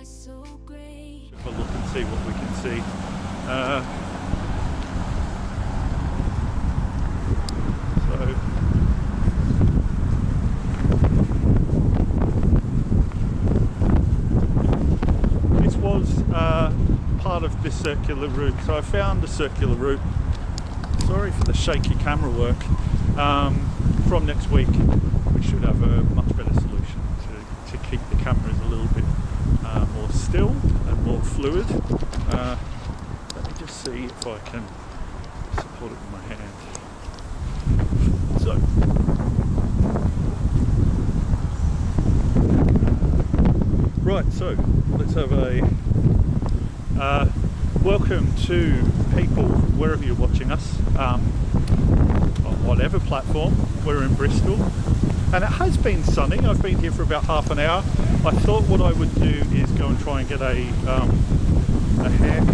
so great. Have a look and see what we can see. This was part of this circular route. So I found a circular route. Sorry for the shaky camera work. From next week, we should have a much better solution to keep the cameras a little bit more still and more fluid. Let me just see if I can support it with my hand. So, right, so let's have a welcome to people wherever you're watching us, on whatever platform. We're in Bristol and it has been sunny. I've been here for about half an hour. I thought what I would do is go and try and get a haircut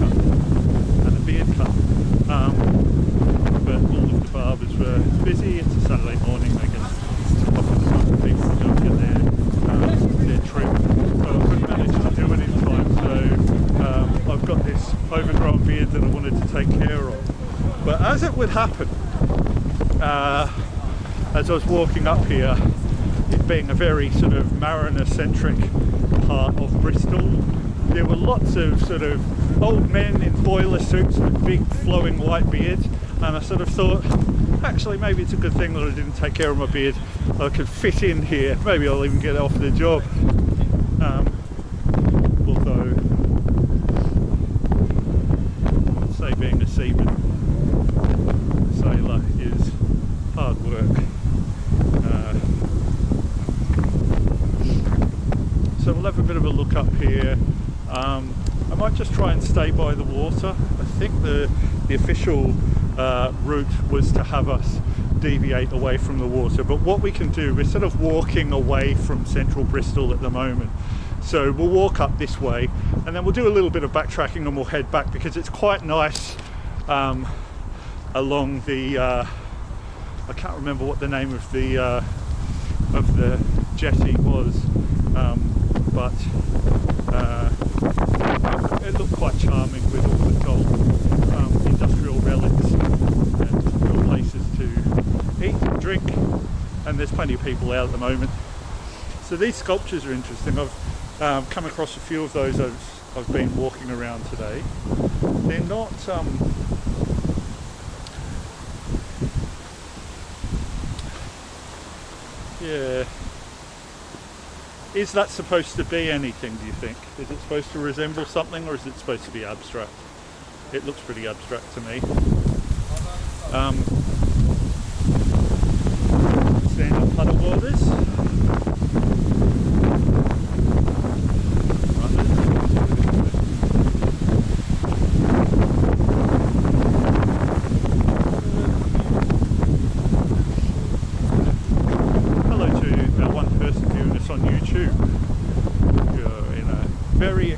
and a beard cut, but all of the barbers were busy. It's a Saturday morning, I guess. Often some people don't get their trim, so I couldn't manage to do it in time. So I've got this overgrown beard that I wanted to take care of. But as it would happen, as I was walking up here, it being a very sort of mariner-centric part of Bristol, there were lots of sort of old men in boiler suits with big flowing white beards, and I sort of thought, actually maybe it's a good thing that I didn't take care of my beard. I could fit in here. Maybe I'll even get off the job. Although, I'd say being a sailor is hard work. So we'll have a bit of a look up here. I might just try and stay by the water. I think the official route was to have us deviate away from the water, but what we can do, we're sort of walking away from central Bristol at the moment, so we'll walk up this way and then we'll do a little bit of backtracking and we'll head back, because it's quite nice along the I can't remember what the name of the jetty was, but it looked quite charming with all the gold industrial relics and real places to eat and drink, and there's plenty of people out at the moment. So these sculptures are interesting. I've come across a few of those as I've been walking around today. They're not yeah. Is that supposed to be anything, do you think? Is it supposed to resemble something, or is it supposed to be abstract? It looks pretty abstract to me. Stand-up paddleboarders.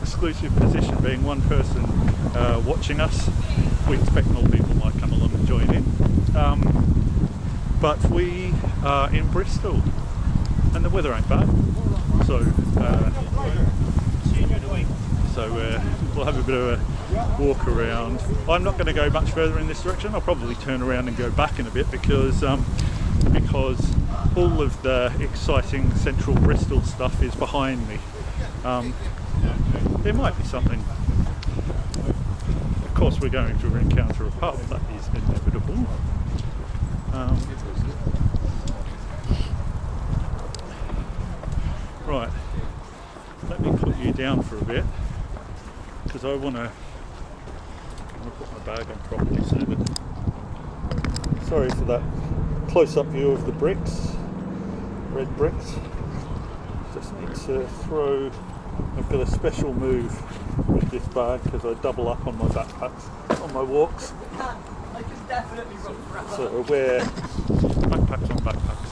Exclusive position, being one person watching us. We expect more people might come along and join in, but we are in Bristol and the weather ain't bad, so we'll have a bit of a walk around. I'm not going to go much further in this direction. I'll probably turn around and go back in a bit, because all of the exciting central Bristol stuff is behind me. There might be something. Of course, we're going to encounter a pub, that is inevitable. Right, let me put you down for a bit, because I want to put my bag on properly so that. Sorry for that close-up view of the bricks, red bricks. Just need to throw. I've got a special move with this bag because I double up on my backpacks on my walks. I can definitely run forever. So I wear backpacks on backpacks.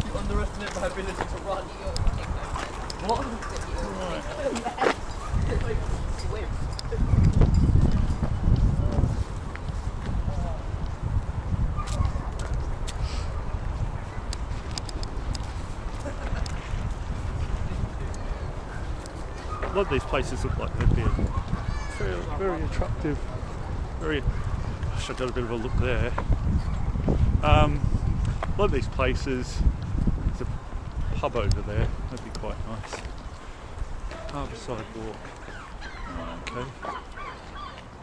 You underestimate my ability to run. What? Right. a lot of these places look like they'd be very attractive. Gosh, I got a bit of a look there. A lot of these places, there's a pub over there, that'd be quite nice. Harbourside Walk. Okay.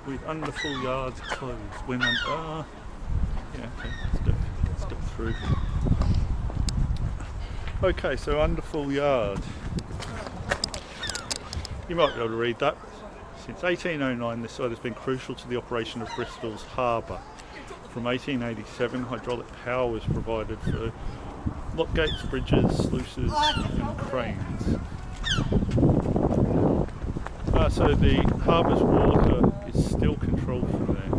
With under full yards closed. When yeah, okay, let's go through. Okay, so under full yard. You might be able to read that. Since 1809, this site has been crucial to the operation of Bristol's harbour. From 1887, hydraulic power was provided for lock gates, bridges, sluices and cranes. So the harbour's water is still controlled from there.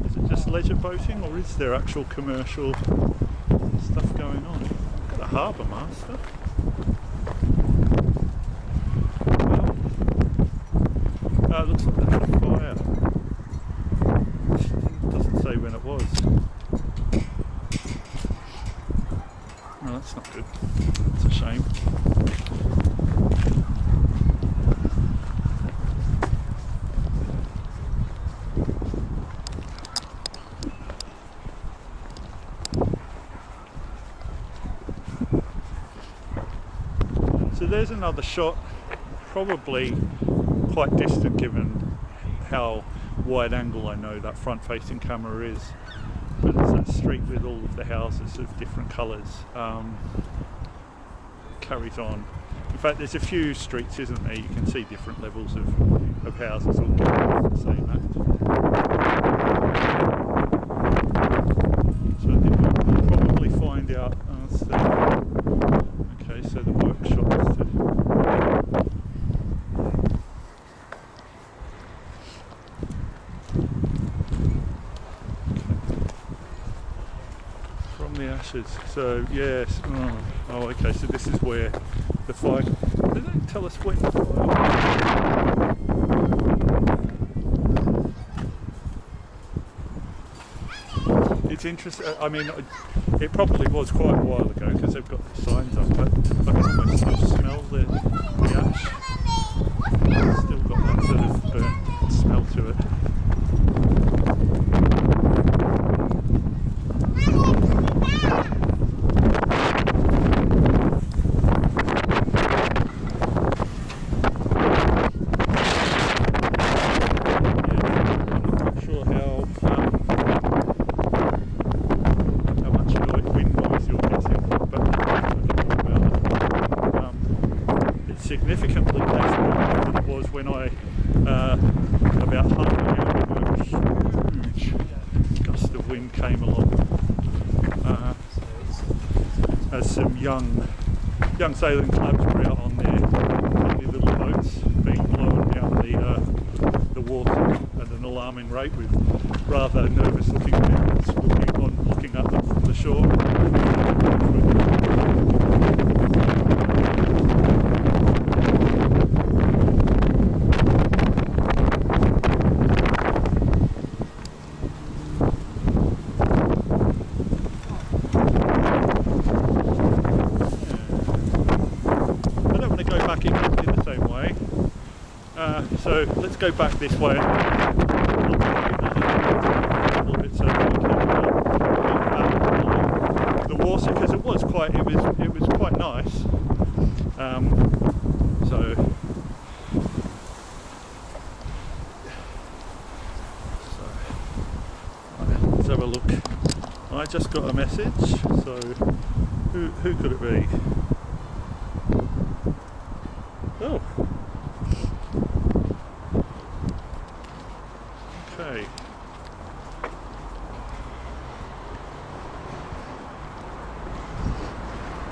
Is it just leisure boating, or is there actual commercial stuff going on? Got a harbour master. Well, looks like they had a fire. Doesn't say when it was. No, that's not good. It's a shame. So there's another shot, probably quite distant given how wide angle I know that front facing camera is, but it's that street with all of the houses of different colours. Carries on. In fact, there's a few streets, isn't there? You can see different levels of houses all the same act. So I think we'll probably find out. Okay, so the workshop is the ashes. So yes, oh okay, so this is where the fire, they don't tell us when the fire. It's interesting, I mean it probably was quite a while ago because they've got the signs up, but I can almost still smell the ash. It's still got that sort of burnt smell to it. Significantly less than it was when I, about half an hour ago, a huge gust of wind came along. As some young sailing clubs were out on their little boats being blown down the water at an alarming rate, with rather nervous looking parents looking at them from the shore. So let's go back this way. A little bit so that we can the water, because it was quite nice. So let's have a look. I just got a message. So who could it be? Oh. Okay.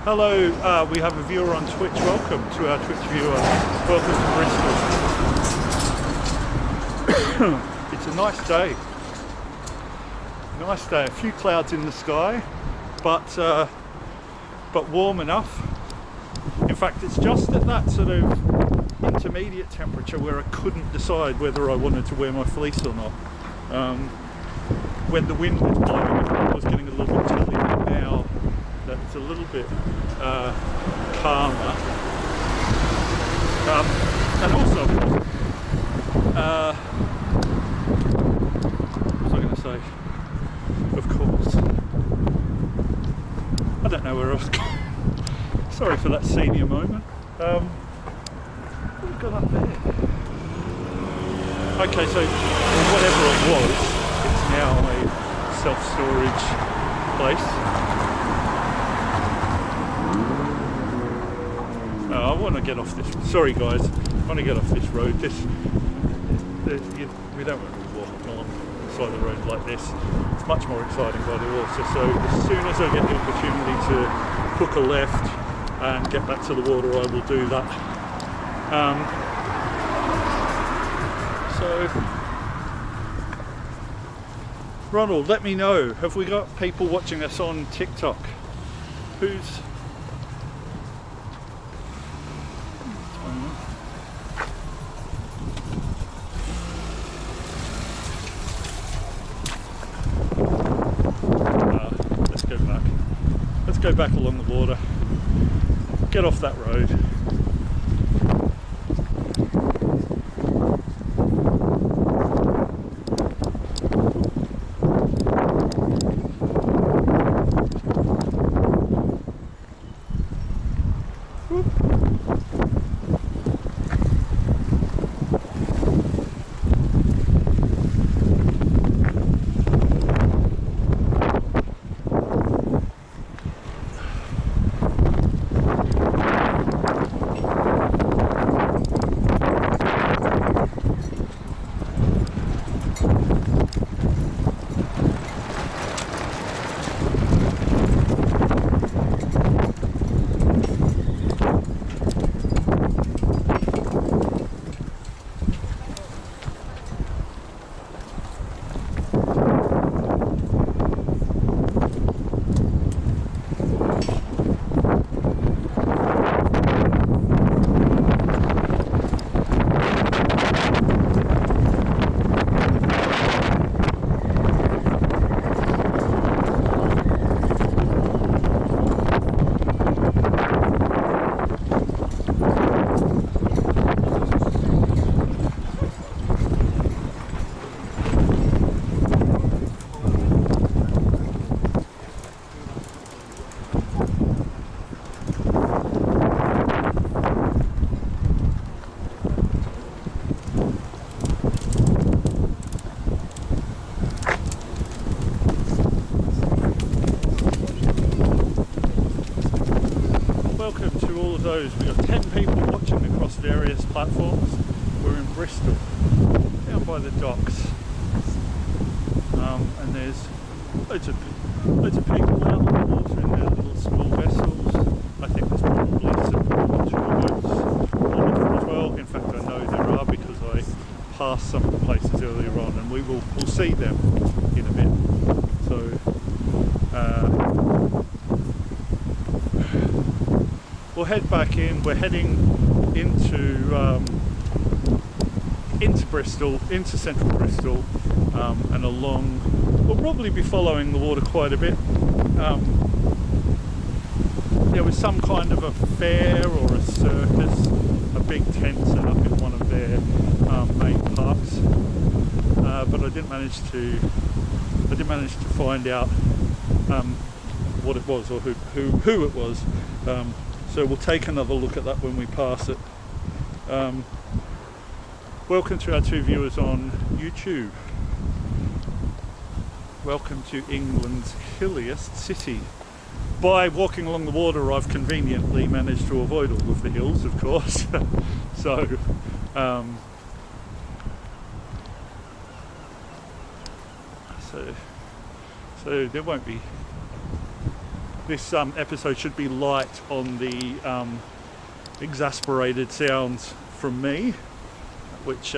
Hello, we have a viewer on Twitch. Welcome to our Twitch viewer. Welcome to Bristol. It's a nice day. Nice day. A few clouds in the sky, but warm enough. In fact, it's just at that sort of intermediate temperature where I couldn't decide whether I wanted to wear my fleece or not. when the wind was blowing, it was getting a little bit chilly, but now that it's a little bit calmer. And also, what was I going to say? Of course, I don't know where I was going. Sorry for that senior moment. What have we got up there? Okay, so whatever it was, it's now a self-storage place. I want to get off this. Sorry guys, I want to get off this road. We don't want to walk along the side of the road like this. It's much more exciting by the water. So as soon as I get the opportunity to hook a left and get back to the water, I will do that. So, Ronald, let me know. Have we got people watching us on TikTok? Who's... let's go back. Let's go back along the water. Get off that road. Welcome to all of those. We've got 10 people watching across various platforms. We're in Bristol, down by the docks, and there's loads of people out on the water in their little small vessels. I think there's probably some offshore boats on the water as well. In fact, I know there are because I passed some of the places earlier on, and we'll see them in a bit. So. We'll head back in. We're heading into Bristol, into central Bristol, and along. We'll probably be following the water quite a bit. There was some kind of a fair or a circus, a big tent set up in one of their main parks, but I didn't manage to find out what it was or who it was. So we'll take another look at that when we pass it. Welcome to our 2 viewers on YouTube. Welcome to England's hilliest city. By walking along the water, I've conveniently managed to avoid all of the hills, of course. So there won't be. This episode should be light on the exasperated sounds from me, which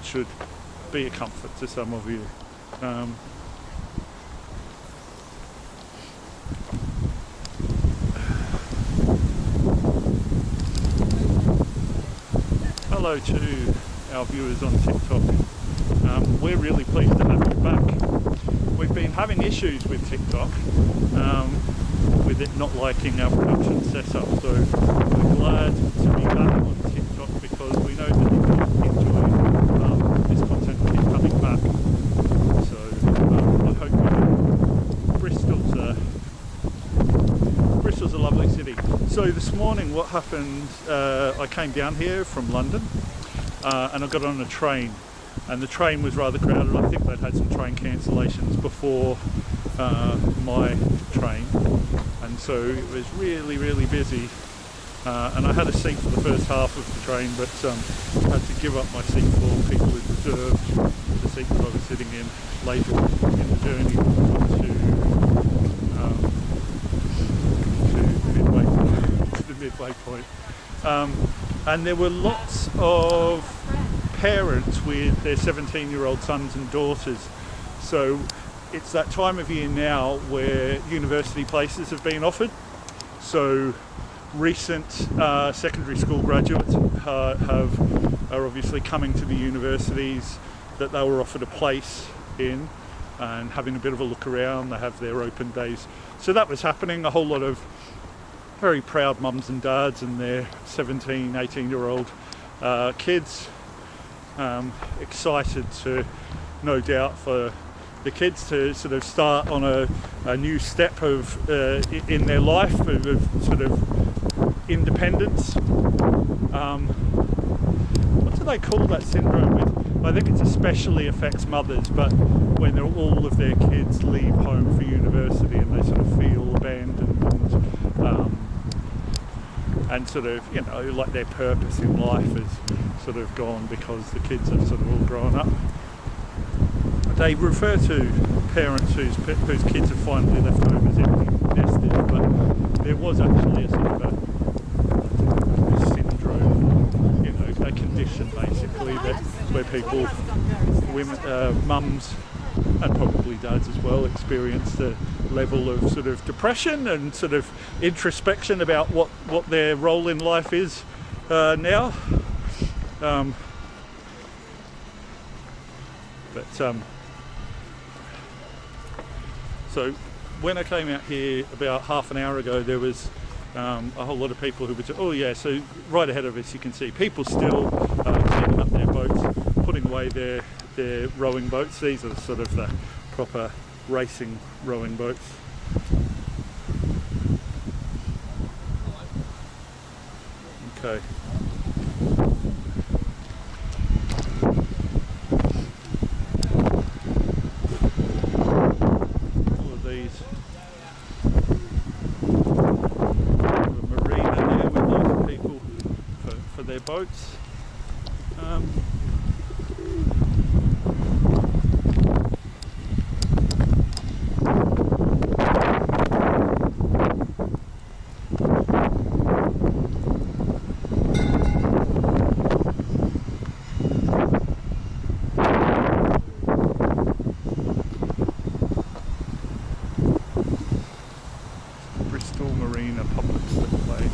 should be a comfort to some of you. Hello to our viewers on TikTok. we're really pleased to have you back. We've been having issues with TikTok, with it not liking our production setup, so we're glad to be back on TikTok because we know that you enjoy this content and keep coming back. So I hope Bristol's a lovely city. So this morning what happened, I came down here from London and I got on a train, and the train was rather crowded. I think they'd had some train cancellations before my train, and so it was really, really busy. And I had a seat for the first half of the train, but had to give up my seat for people who reserved the seat that I was sitting in later in the journey to the midway point. And there were lots of parents with their 17-year-old sons and daughters. So it's that time of year now where university places have been offered. So recent secondary school graduates are obviously coming to the universities that they were offered a place in and having a bit of a look around. They have their open days. So that was happening. A whole lot of very proud mums and dads and their 17, 18-year-old kids. Excited to, no doubt, for the kids to sort of start on a new step of in their life of sort of independence. What do they call that syndrome? I think it especially affects mothers, but when all of their kids leave home for university and they sort of feel abandoned and sort of, you know, like their purpose in life is sort of gone because the kids have sort of all grown up. They refer to parents whose kids have finally left home as empty nesters, but there was actually a sort of a syndrome, you know, a condition basically that where people, women, mums, and probably dads as well, experienced a level of sort of depression and sort of introspection about what their role in life is now. So when I came out here about half an hour ago, there was a whole lot of people who were so right ahead of us you can see people still cleaning up their boats, putting away their rowing boats. These are sort of the proper racing rowing boats. Okay. All of these. A marina there with lots of people for their boats. Bristol Marina public slipway.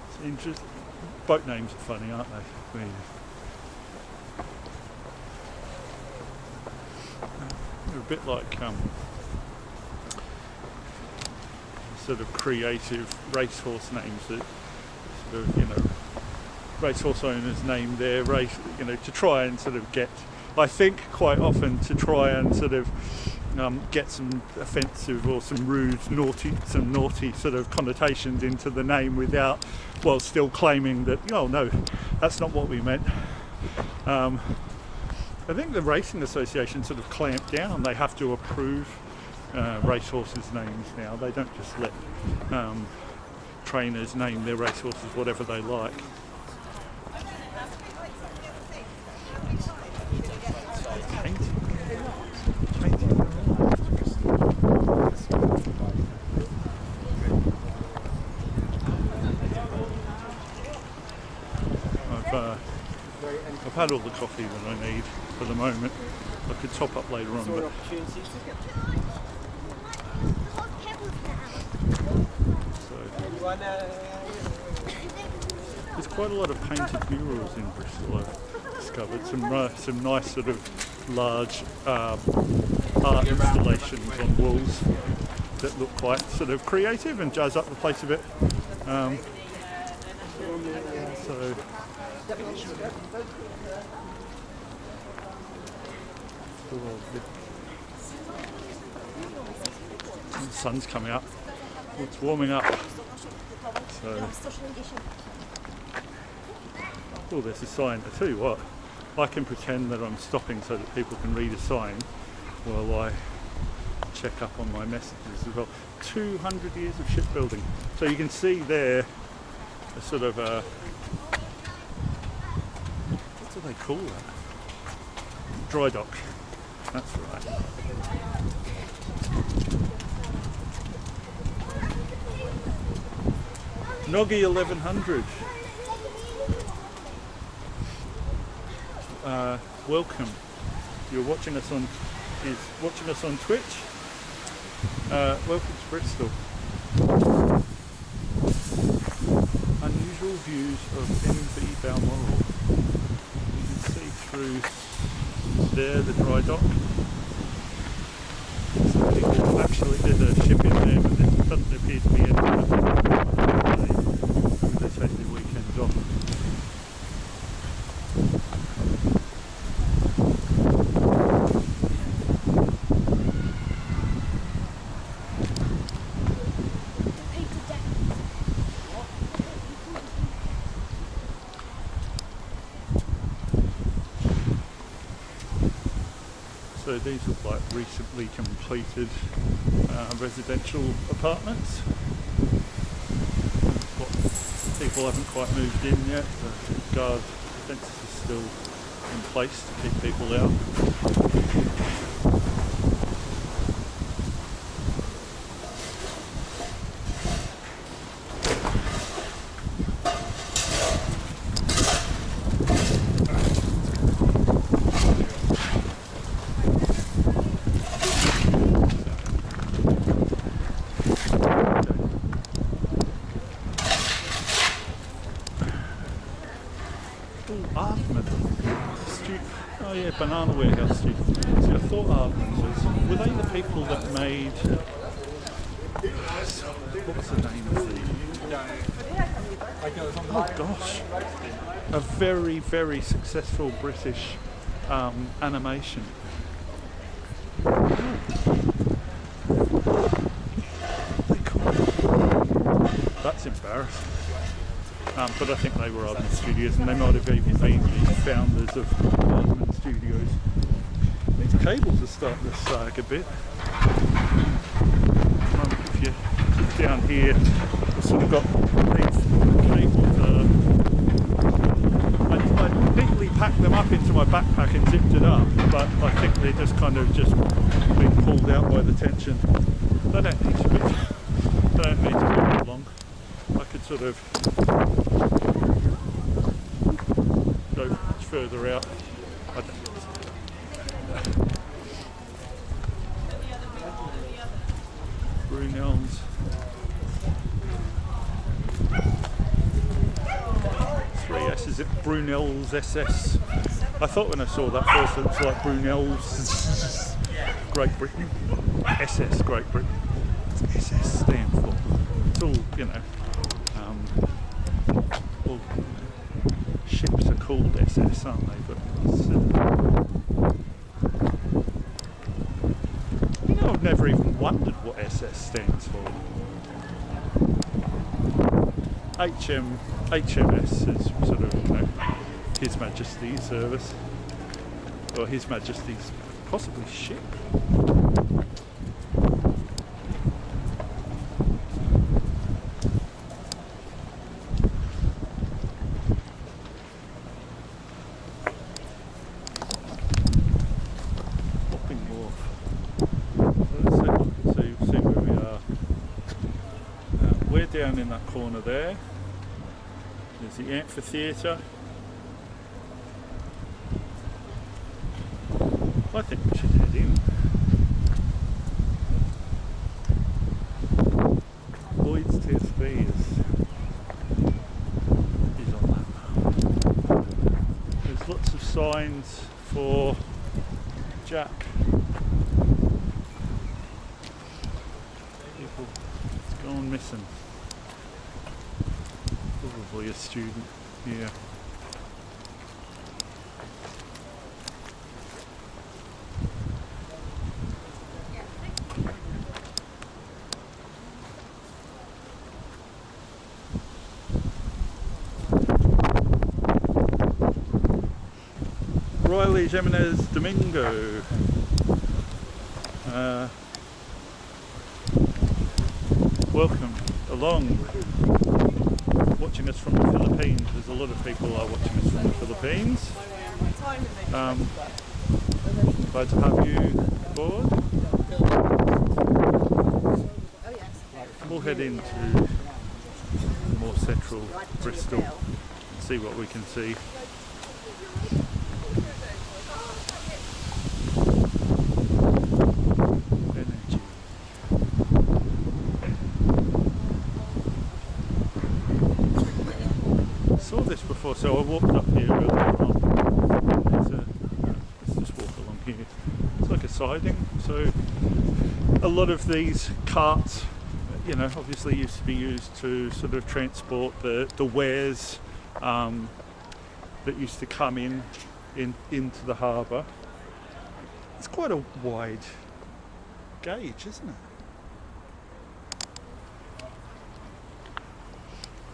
It's interesting. Boat names are funny, aren't they? They're a bit like sort of creative racehorse names that sort of, you know, racehorse owners name their race, you know, to try and sort of get, I think quite often to try and sort of get some offensive or some rude, naughty sort of connotations into the name without, while still claiming that, oh no, that's not what we meant. I think the Racing Association sort of clamped down. They have to approve racehorses' names now. They don't just let trainers name their racehorses whatever they like. I've had all the coffee that I need for the moment. I could top up later on, but there's quite a lot of painted murals in Bristol. I've discovered some nice sort of large art installations on walls that look quite sort of creative and jazz up the place a bit. The sun's coming up. It's warming up. So, oh, there's a sign. I tell you what, I can pretend that I'm stopping so that people can read a sign while I check up on my messages as well. 200 years of shipbuilding. So you can see there a sort of what do they call that? Dry dock. That's right. Noggy 1100. Welcome. You're watching us on Twitch. Welcome to Bristol. Unusual views of MV Balmoral. You can see through there the dry dock. Some people actually did a ship in there, but there doesn't appear to be any. They take their weekends off. So these look like recently completed residential apartments. People haven't quite moved in yet. The guard fence is still in place to keep people out. Oh yeah, Banana Warehouse Street. See, I thought Ardman were they the people that made, what was the name of the, oh gosh, a very, very successful British animation. That's embarrassing. But I think they were Ardman Studios, and they might have even been the founders of Ardman Studios. These cables are starting to sag a bit. If you're down here, I've sort of got these cables. I neatly packed them up into my backpack and zipped it up, but I think they're just kind of just being pulled out by the tension. They don't need to be that long. I could sort of go much further out. I don't know. Brunel's. 3S, is it Brunel's SS? I thought when I saw that first it was like Brunel's Great Britain. SS Great Britain. What's SS stand for? It's all, you know, all ships are called SS, aren't they? But I've never even wondered what SS stands for. HMS is sort of, you know, His Majesty's service, or His Majesty's possibly ship. Down in that corner there, there's the amphitheatre, I think we should head in. Lloyd's TSB is on that. There's lots of signs for Jack. People gone missing. Probably a student here. Riley Jimenez Domingo. Welcome along. Watching us from the Philippines. There's a lot of people are watching us from the Philippines. Glad to have you aboard. We'll head into more central Bristol and see what we can see. Before, so I walked up here earlier on. Let's just walk along here. It's like a siding, so a lot of these carts, you know, obviously used to be used to sort of transport the wares that used to come into the harbour. It's quite a wide gauge, isn't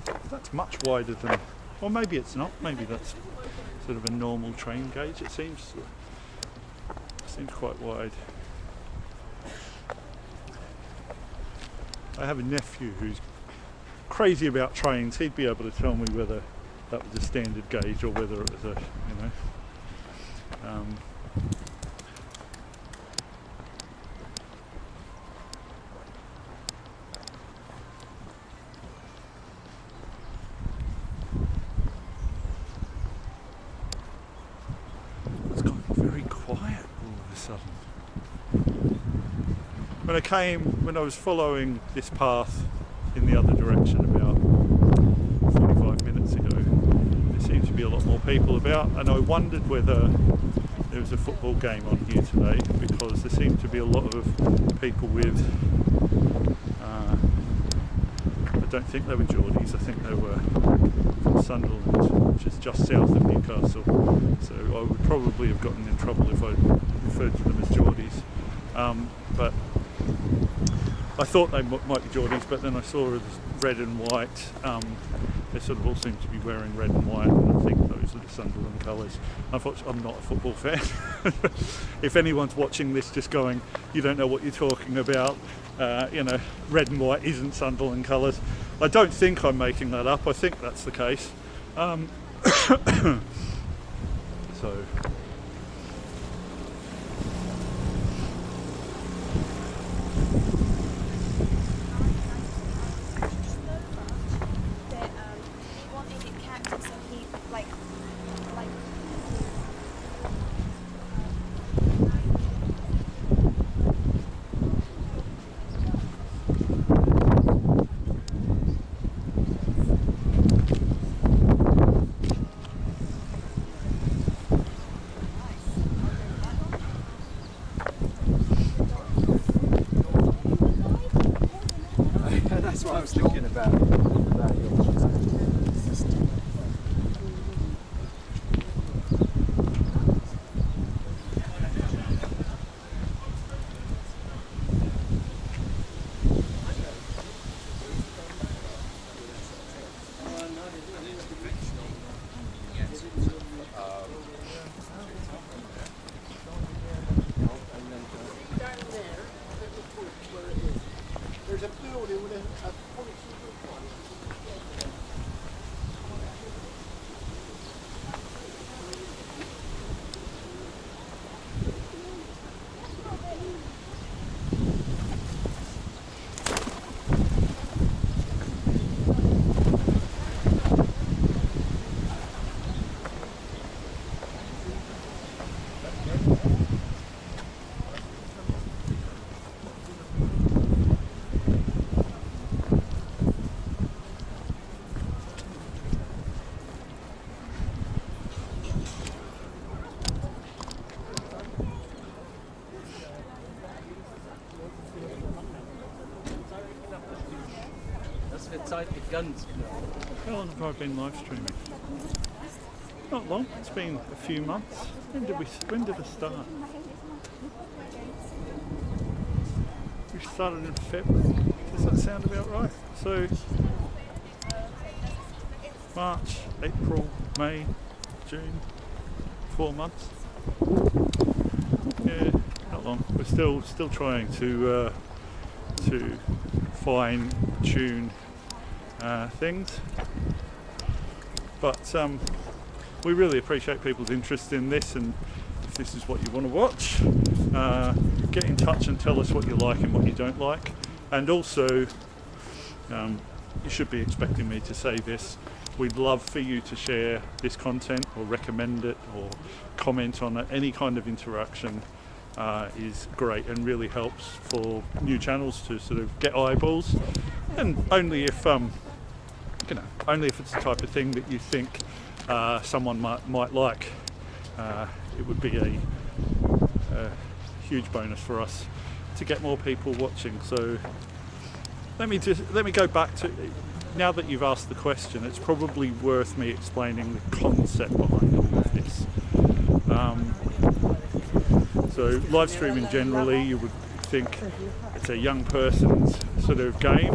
it? That's much wider than. Or maybe it's not. Maybe that's sort of a normal train gauge. It seems quite wide. I have a nephew who's crazy about trains. He'd be able to tell me whether that was a standard gauge or whether it was a, you know. When I was following this path in the other direction about 45 minutes ago, there seemed to be a lot more people about, and I wondered whether there was a football game on here today, because there seemed to be a lot of people with, I don't think they were Geordies, I think they were from Sunderland, which is just south of Newcastle, so I would probably have gotten in trouble if I referred to them as Geordies. But I thought they might be Geordies, but then I saw it as red and white. They sort of all seem to be wearing red and white, and I think those are the Sunderland colours. Unfortunately, I'm not a football fan. If anyone's watching this just going, you don't know what you're talking about, you know, red and white isn't Sunderland colours. I don't think I'm making that up. I think that's the case. So. That's what I was thinking about your inside the guns. How long have I been live streaming? Not long. It's been a few months. When did I start? We started in February. Does that sound about right? So March, April, May, June, 4 months. Yeah, not long. We're still trying to fine tune things, but we really appreciate people's interest in this, and if this is what you want to watch, get in touch and tell us what you like and what you don't like. And also, you should be expecting me to say this, we'd love for you to share this content or recommend it or comment on it. Any kind of interaction is great and really helps for new channels to sort of get eyeballs, and only if only if it's the type of thing that you think someone might like. It would be a huge bonus for us to get more people watching. So let me go back to, now that you've asked the question, it's probably worth me explaining the concept behind all of this. So live streaming generally, you would think it's a young person's sort of game,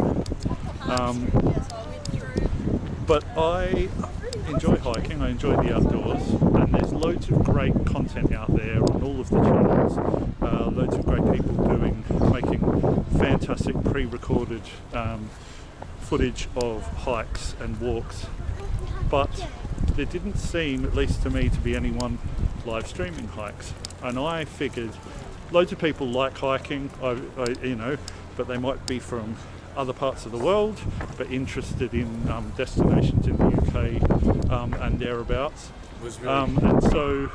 but I enjoy hiking, I enjoy the outdoors, and there's loads of great content out there on all of the channels, loads of great people making fantastic pre-recorded footage of hikes and walks, but there didn't seem, at least to me, to be anyone live streaming hikes. And I figured loads of people like hiking, but they might be from other parts of the world, but interested in destinations in the UK and thereabouts. And so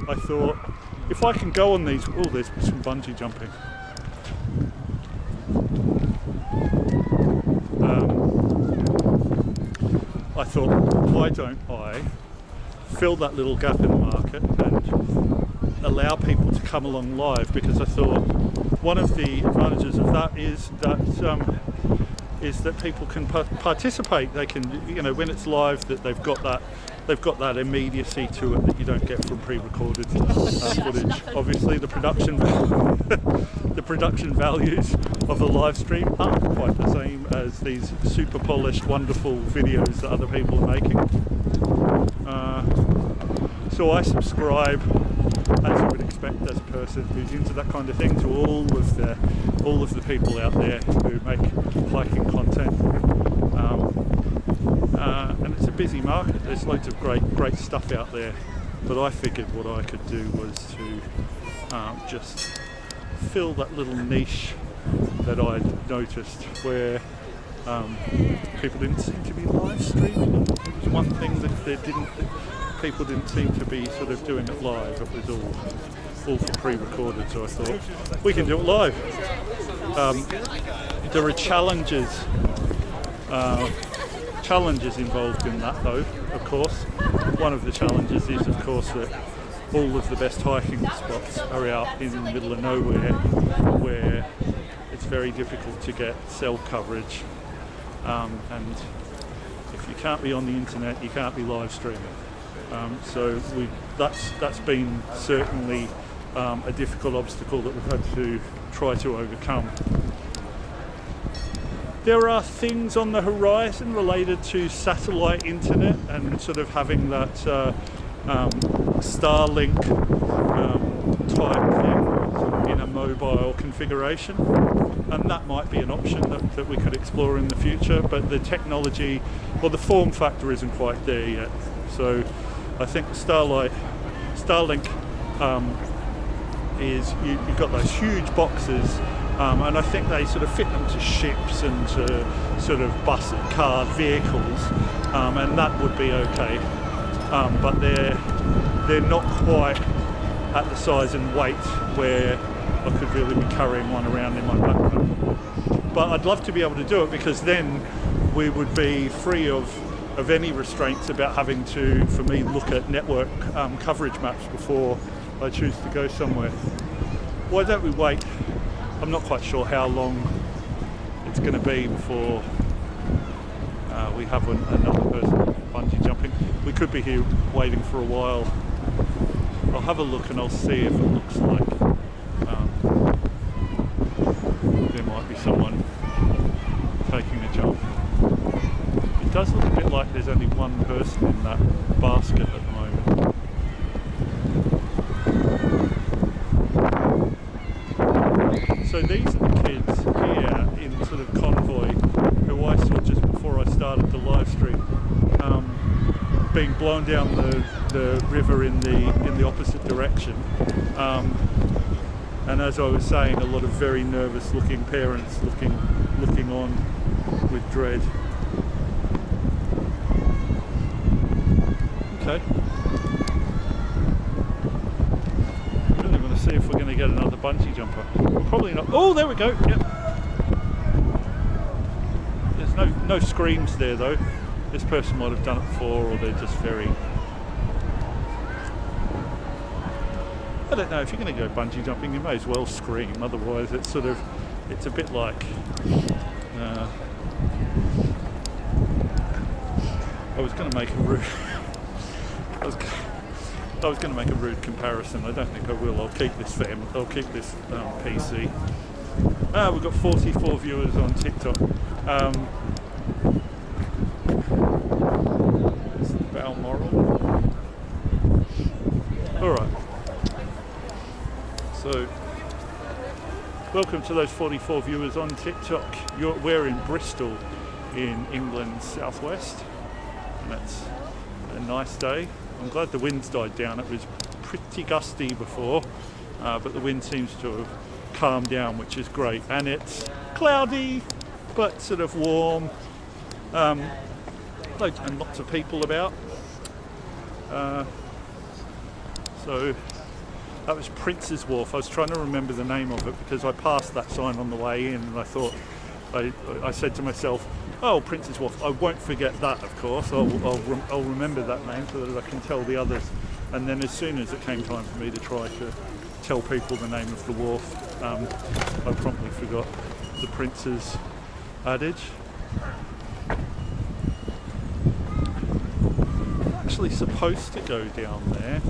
I thought, if I can go on these, there's some bungee jumping. I thought, why don't I fill that little gap in the market and allow people to come along live? Because I thought one of the advantages of that is that people can participate. They can, when it's live, that they've got that immediacy to it that you don't get from pre-recorded footage. Obviously, the production values of a live stream aren't quite the same as these super polished, wonderful videos that other people are making. So I subscribe, as you would expect as a person who's into that kind of thing, to all of the people out there who make hiking content. And it's a busy market. There's loads of great stuff out there. But I figured what I could do was to just fill that little niche that I'd noticed where people didn't seem to be live streaming. It was one thing that people didn't seem to be sort of doing it live. It was all for pre-recorded. So I thought, we can do it live. There are challenges involved in that, though, of course. One of the challenges is, of course, that all of the best hiking spots are out in the middle of nowhere, where it's very difficult to get cell coverage, and if you can't be on the internet, you can't be live streaming. So that's been certainly a difficult obstacle that we've had to try to overcome. There are things on the horizon related to satellite internet and sort of having that Starlink type thing in a mobile configuration, and that might be an option that we could explore in the future, but the technology, or the form factor, isn't quite there yet. So I think Starlink is, you've got those huge boxes, and I think they sort of fit them to ships and to sort of bus and car vehicles, and that would be okay. But they're not quite at the size and weight where I could really be carrying one around in my backpack. But I'd love to be able to do it, because then we would be free of any restraints about having to, for me, look at network coverage maps before I choose to go somewhere. Why don't we wait? I'm not quite sure how long it's going to be before we have another person bungee jumping. We could be here waiting for a while. I'll have a look and I'll see if it looks like there might be someone taking a jump. It does look a bit like there's only one person in that basket at the moment. So these are the kids here in sort of convoy who I saw just before I started the live stream, being blown down the river in the opposite direction. And as I was saying, a lot of very nervous looking parents looking on with dread. Okay. I really want to see if we're going to get another bungee jumper. Probably not. Oh, there we go. Yep. There's no screams there though. This person might have done it before, or they're just very... I don't know, if you're going to go bungee jumping, you may as well scream. Otherwise, it's a bit like... I was going to make a rude... I was going to make a rude comparison. I don't think I will. I'll keep this PC. We've got 44 viewers on TikTok. It's Balmoral. Alright. So, welcome to those 44 viewers on TikTok. We're in Bristol in England, southwest. And it's a nice day. I'm glad the wind's died down. It was pretty gusty before, but the wind seems to have calmed down, which is great. And it's cloudy, but sort of warm. And lots of people about. So that was Prince's Wharf. I was trying to remember the name of it because I passed that sign on the way in, and I thought, I said to myself, oh, Prince's Wharf. I won't forget that, of course. I'll remember that name so that I can tell the others. And then as soon as it came time for me to try to tell people the name of the wharf, I promptly forgot the Prince's adage. I'm actually supposed to go down there.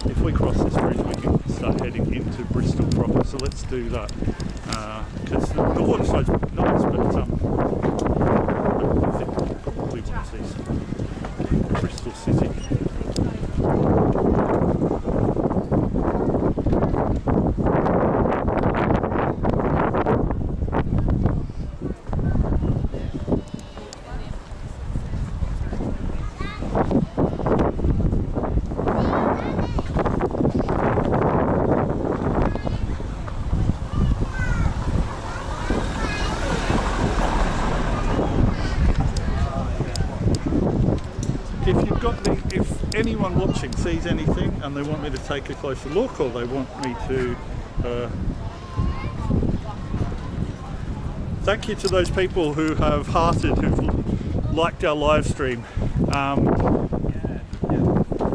If we cross this bridge, we can start heading into Bristol proper. So let's do that. Because the waterside's nice, but I think we probably want to see some Bristol City. If anyone watching sees anything and they want me to take a closer look, or they want me to thank you to those people who have hearted, who've liked our live stream.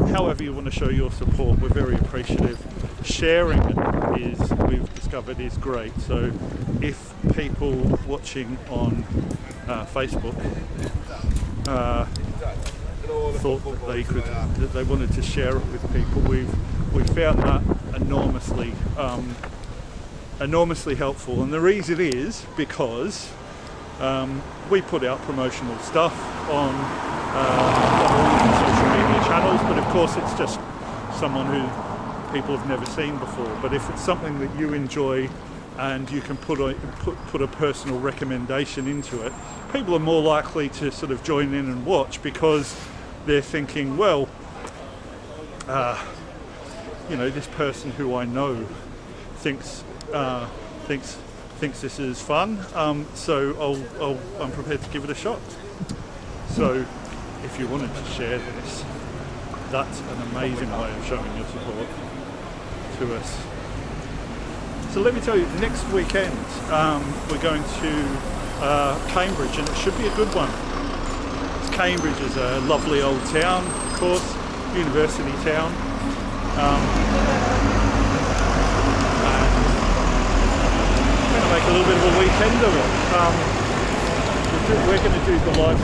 However you want to show your support, we're very appreciative. Sharing it we've discovered is great. So if people watching on Facebook thought that they wanted to share it with people, we found that enormously helpful. And the reason is because we put out promotional stuff on all of the social media channels, but of course it's just someone who people have never seen before. But if it's something that you enjoy and you can put a personal recommendation into it, people are more likely to sort of join in and watch, because they're thinking, well, this person who I know thinks this is fun, so I'm prepared to give it a shot. So if you wanted to share this, that's an amazing way of showing your support to us. So let me tell you, next weekend we're going to Cambridge, and it should be a good one. Cambridge is a lovely old town, of course, university town. And we're going to make a little bit of a weekend of it. we're going to do the live.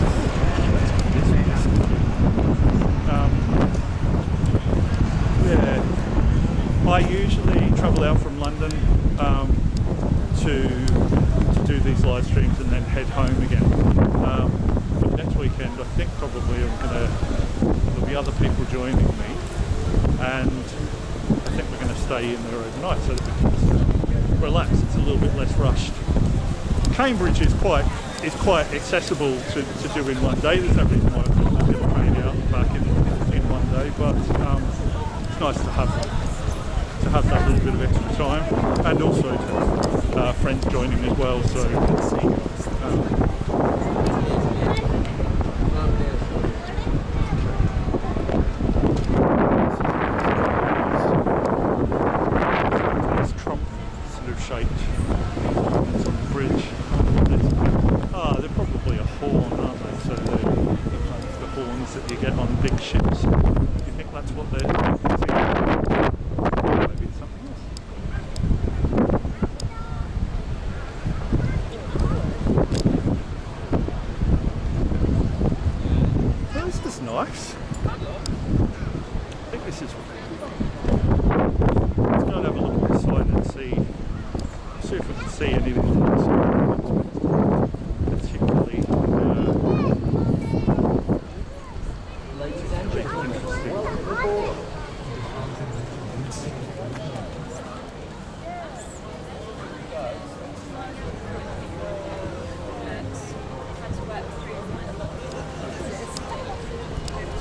Yeah, I usually travel out from London to do these live streams and then head home again. But next weekend, I think probably there'll be other people joining me, and I think we're going to stay in there overnight so that we can just relax. It's a little bit less rushed. Cambridge is quite accessible to do in one day. There's no reason why I couldn't get a train out and back in one day, but it's nice to have that little bit of extra time, and also to have friends joining as well. So this Trump sort of shaped on the bridge. They're probably a horn, aren't they? So they're the horns that you get on big ships. Do you think that's what they're using? Maybe it's something else. Well, this is nice. I think this is. Let's go and have a look at the sign and see if we can see anything on that side.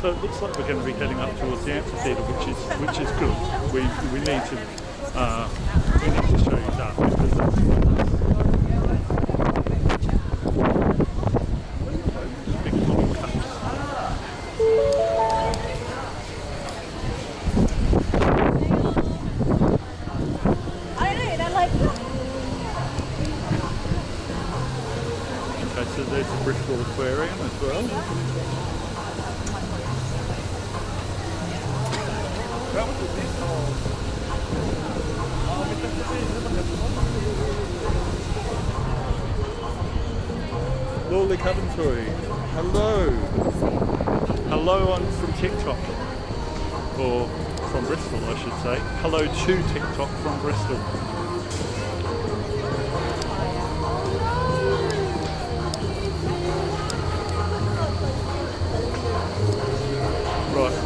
So it looks like we're going to be heading up towards the amphitheatre, which is good. We need to show you that because that's big long cups. I don't know. They're like. Okay, so there's the Bristol Aquarium as well. Lawley Coventry, hello. Hello on from TikTok, or from Bristol I should say. Hello to TikTok from Bristol. Right.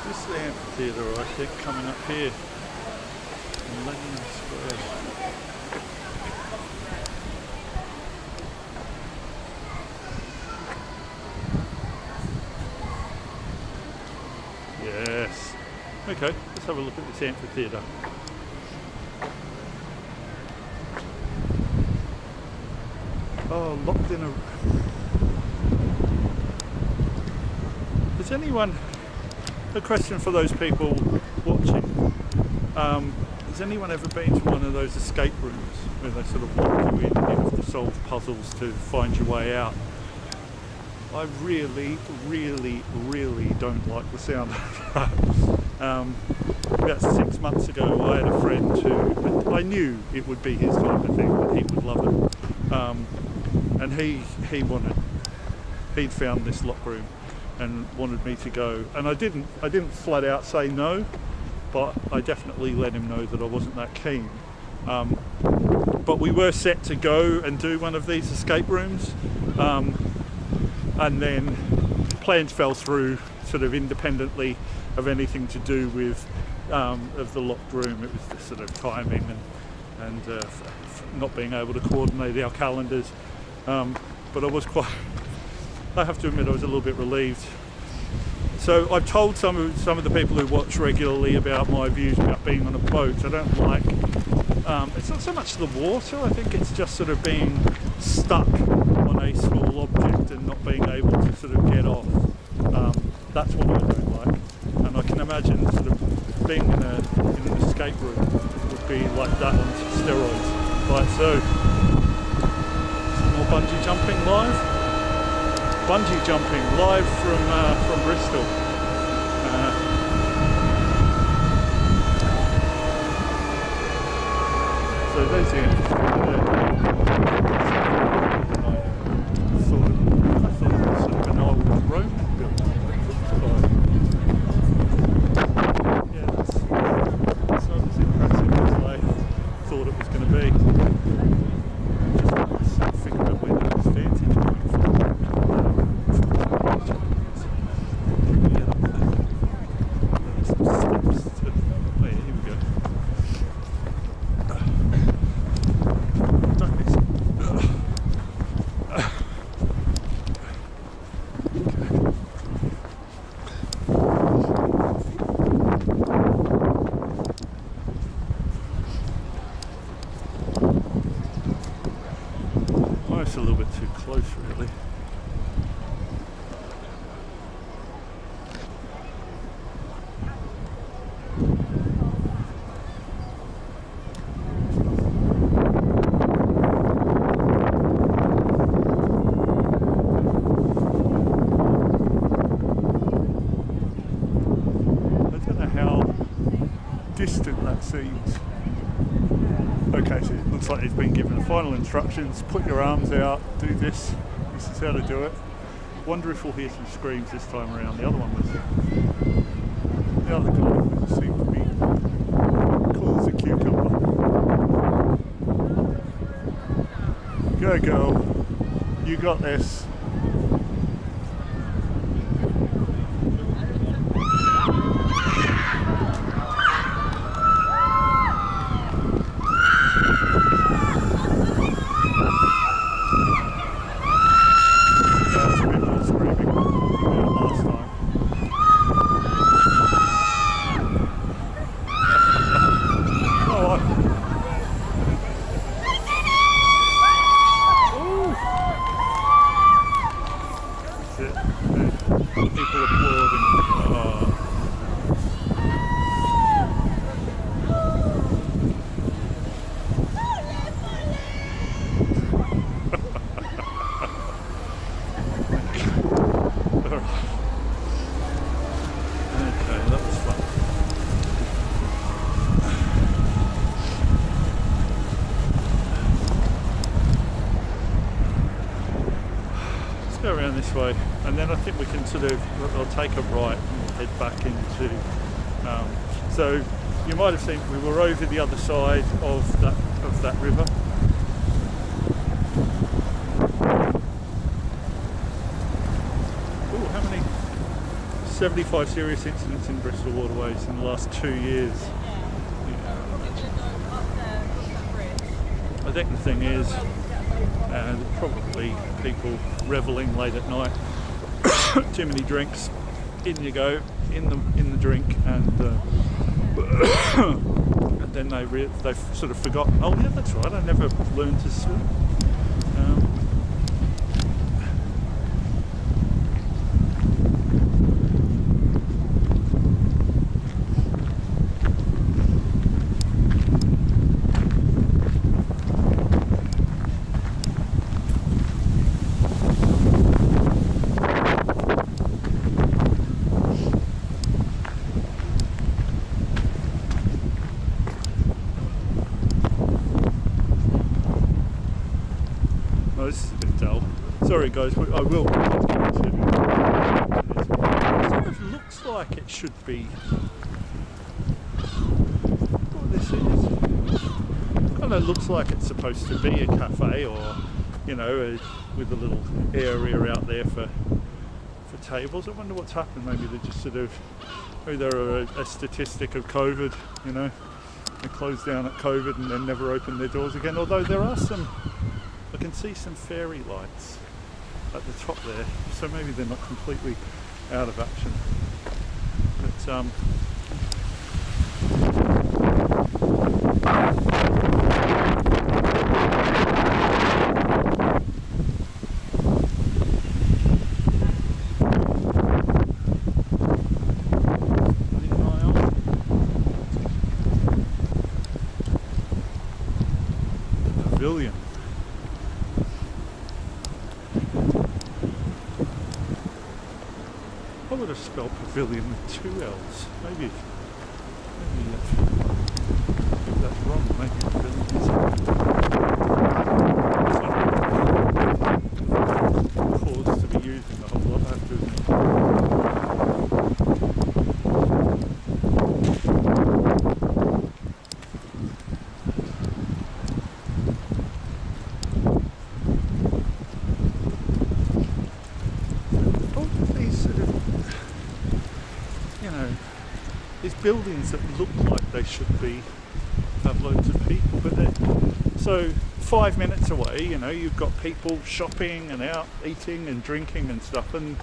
This is the amphitheatre, I think, coming up here in Millennium Square. Yes. Okay, let's have a look at this amphitheatre. Oh, locked in a... Does anyone... A question for those people watching. Has anyone ever been to one of those escape rooms where they sort of lock you in and you have to solve puzzles to find your way out? I really, really, really don't like the sound of that. About 6 months ago I had a friend who, I knew it would be his type of thing, that he would love it. And he'd found this lock room and wanted me to go, and I didn't flat out say no, but I definitely let him know that I wasn't that keen. But we were set to go and do one of these escape rooms, and then plans fell through sort of independently of anything to do with of the locked room. It was just sort of timing and not being able to coordinate our calendars. But I have to admit, I was a little bit relieved. So I've told some of the people who watch regularly about my views about being on a boat. I don't like, it's not so much the water, I think it's just sort of being stuck on a small object and not being able to sort of get off. That's what I don't like. And I can imagine sort of being in an escape room would be like that on steroids. Right, so some more bungee jumping live. Bungee jumping live from Bristol. So there's the end. I thought it was sort of an old Roman building. Yeah, that's not as impressive as I thought it was going to be. Just think about where those vantage coming from. It's a little bit too close, really. I don't know how distant that seems. Okay, so it looks like he's been given the final instructions. Put your arms out, do this. This is how to do it. Wonder if we'll hear some screams this time around. The other one was... The other guy seemed to be cool as a cucumber. Go girl. You got this. People applauding. Okay, that was fun. Let's go around this way, and then I think we can sort of, I'll take a right and head back into, so you might have seen we were over the other side of that river. Ooh, how many? 75 serious incidents in Bristol waterways in the last 2 years. I think the thing is, probably people revelling late at night. Too many drinks. In you go, in the drink, and then they've sort of forgotten. Oh yeah, that's right. I never learned to swim. This is a bit dull. Sorry guys, I will continue. It sort of looks like it should be what this is. Kind of looks like it's supposed to be a cafe, or you know, with a little area out there for for tables. I wonder what's happened. Maybe they're just sort of, maybe they're a statistic of COVID, you know. They closed down at COVID and then never opened their doors again. Although there are some, I can see some fairy lights at the top there, so maybe they're not completely out of action. But pavilion. I would have spelled pavilion with 2 L's. Maybe that's wrong. Maybe pavilion is a cause to be using a whole lot after, isn't it? These buildings that look like they should have loads of people, but so 5 minutes away, you know, you've got people shopping and out eating and drinking and stuff, and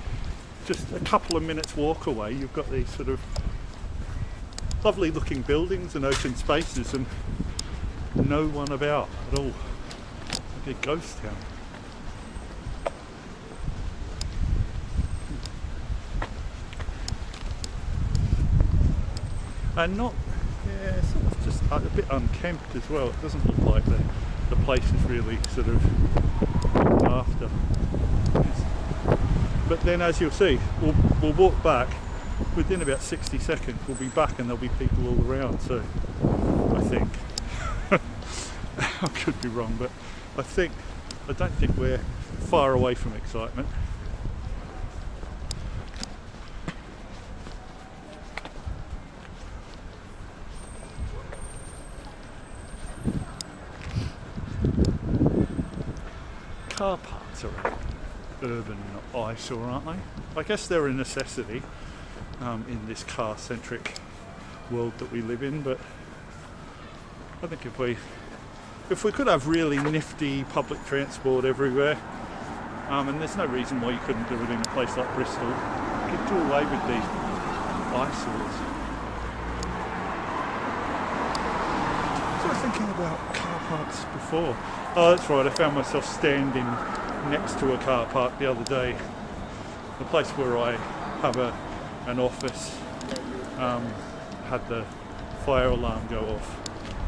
just a couple of minutes walk away you've got these sort of lovely looking buildings and open spaces and no one about at all. Like a ghost town. And not, yeah, sort of just a bit unkempt as well. It doesn't look like the place is really sort of looked after. But then, as you'll see, we'll walk back. Within about 60 seconds, we'll be back and there'll be people all around. So, I think, I could be wrong, but I don't think we're far away from excitement. Car parks are an urban eyesore, aren't they? I guess they're a necessity in this car-centric world that we live in, but I think if we could have really nifty public transport everywhere, and there's no reason why you couldn't do it in a place like Bristol, you could do away with these eyesores. So I was thinking about car parks before. Oh, that's right, I found myself standing next to a car park the other day. The place where I have an office had the fire alarm go off.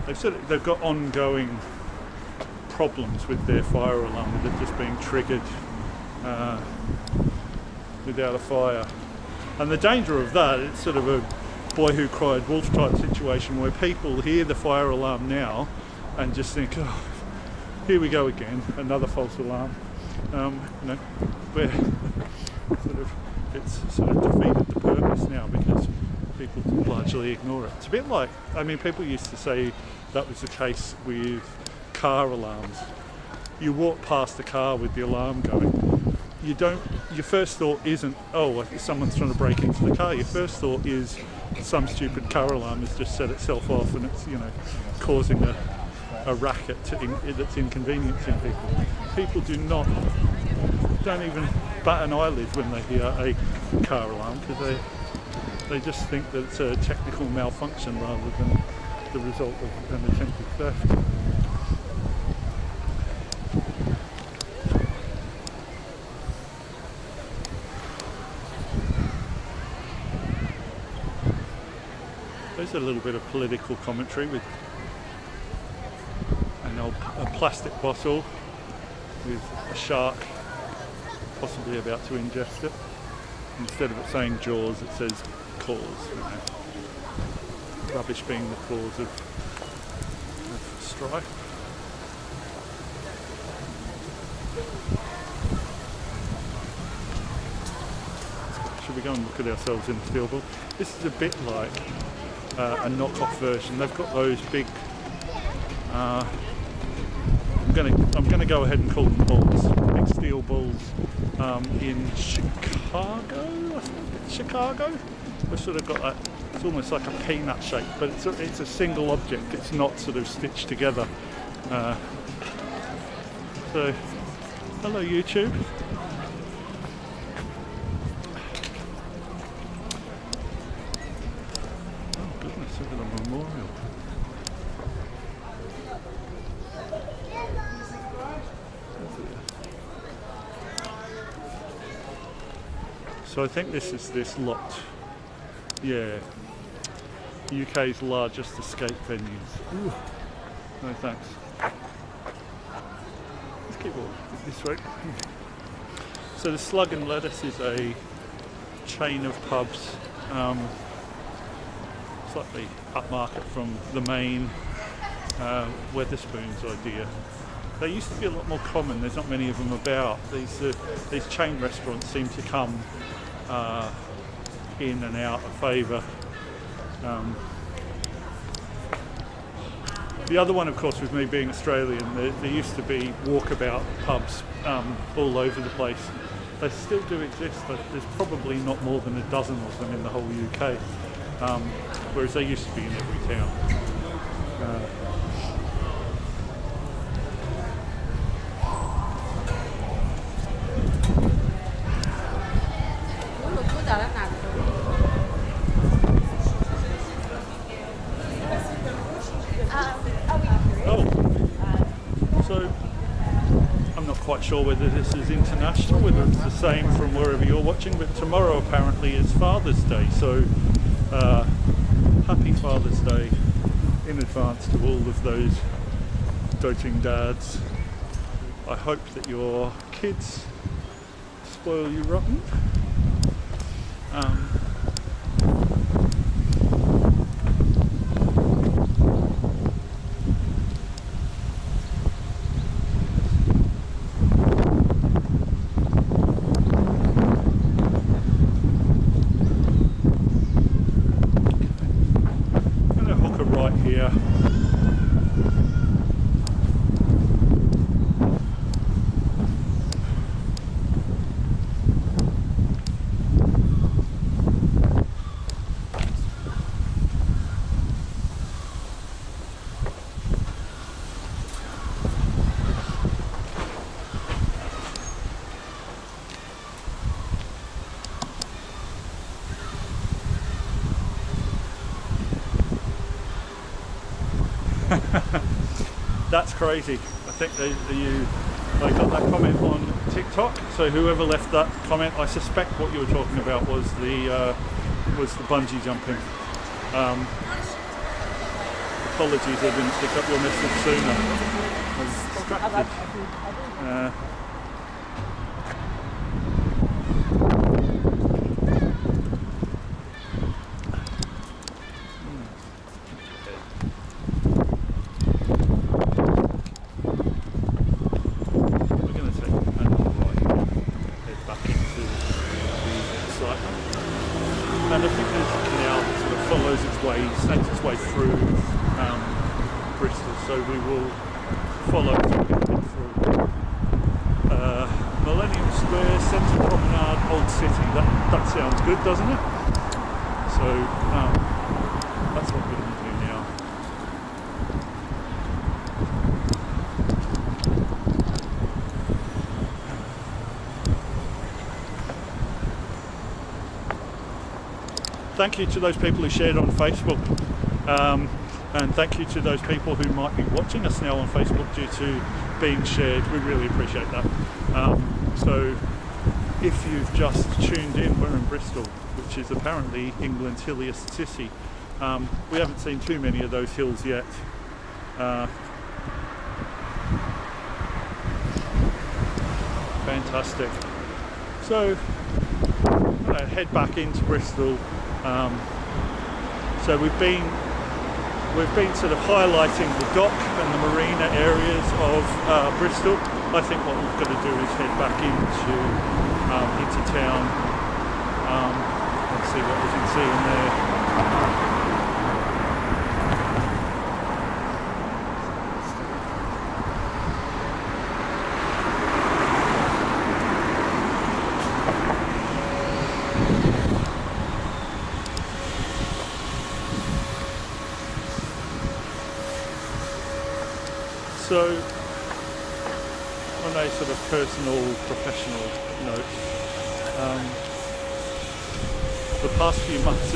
They've said they've got ongoing problems with their fire alarm, with it just being triggered without a fire. And the danger of that, it's sort of a boy who cried wolf type situation where people hear the fire alarm now and just think, oh, here we go again, another false alarm. You know, where it's sort of defeated the purpose now because people largely ignore it. It's a bit like, I mean, people used to say that was the case with car alarms. You walk past a car with the alarm going, your first thought isn't, oh, someone's trying to break into the car. Your first thought is some stupid car alarm has just set itself off and it's, you know, causing a racket that's inconveniencing people. People don't even bat an eyelid when they hear a car alarm because they just think that it's a technical malfunction rather than the result of an attempted theft. There's a little bit of political commentary with a plastic bottle with a shark possibly about to ingest it. Instead of it saying Jaws, it says cause. You know. Rubbish being the cause of strife. Should we go and look at ourselves in the steelbook? This is a bit like a knockoff version. They've got those big. I'm going to go ahead and call them balls, big steel balls in Chicago, I think. Chicago. We've sort of got that, it's almost like a peanut shape, but it's a single object, it's not sort of stitched together. So, hello YouTube. Oh goodness, look at the memorial. So I think this is this lot. Yeah. UK's largest escape venues. Ooh. No thanks. Let's keep walking this way. So the Slug and Lettuce is a chain of pubs, slightly upmarket from the main Wetherspoons idea. They used to be a lot more common. There's not many of them about. These chain restaurants seem to come in and out of favour. The other one, of course, with me being Australian, there used to be walkabout pubs all over the place. They still do exist, but there's probably not more than a dozen of them in the whole UK, whereas they used to be in every town. Quite sure whether this is international, whether it's the same from wherever you're watching, but tomorrow apparently is Father's Day, so happy Father's Day in advance to all of those doting dads. I hope that your kids spoil you rotten. That's crazy. I think they got that comment on TikTok. So whoever left that comment, I suspect what you were talking about was the bungee jumping. Apologies, I didn't pick up your message sooner. I was distracted. And I think there's a canal that sort of follows its way, snakes its way through Bristol, so we will follow it through Millennium Square, Centre Promenade, Old City. That sounds good, doesn't it? So that's what we're going to do now. Thank you to those people who shared on Facebook, and thank you to those people who might be watching us now on Facebook due to being shared. We really appreciate that. So if you've just tuned in, we're in Bristol, which is apparently England's hilliest city. We haven't seen too many of those hills yet. Fantastic. So I'm going to head back into Bristol. So we've been sort of highlighting the dock and the marina areas of Bristol. I think what we've got to do is head back into town and see what we can see in there. So, on a sort of personal, professional note, the past few months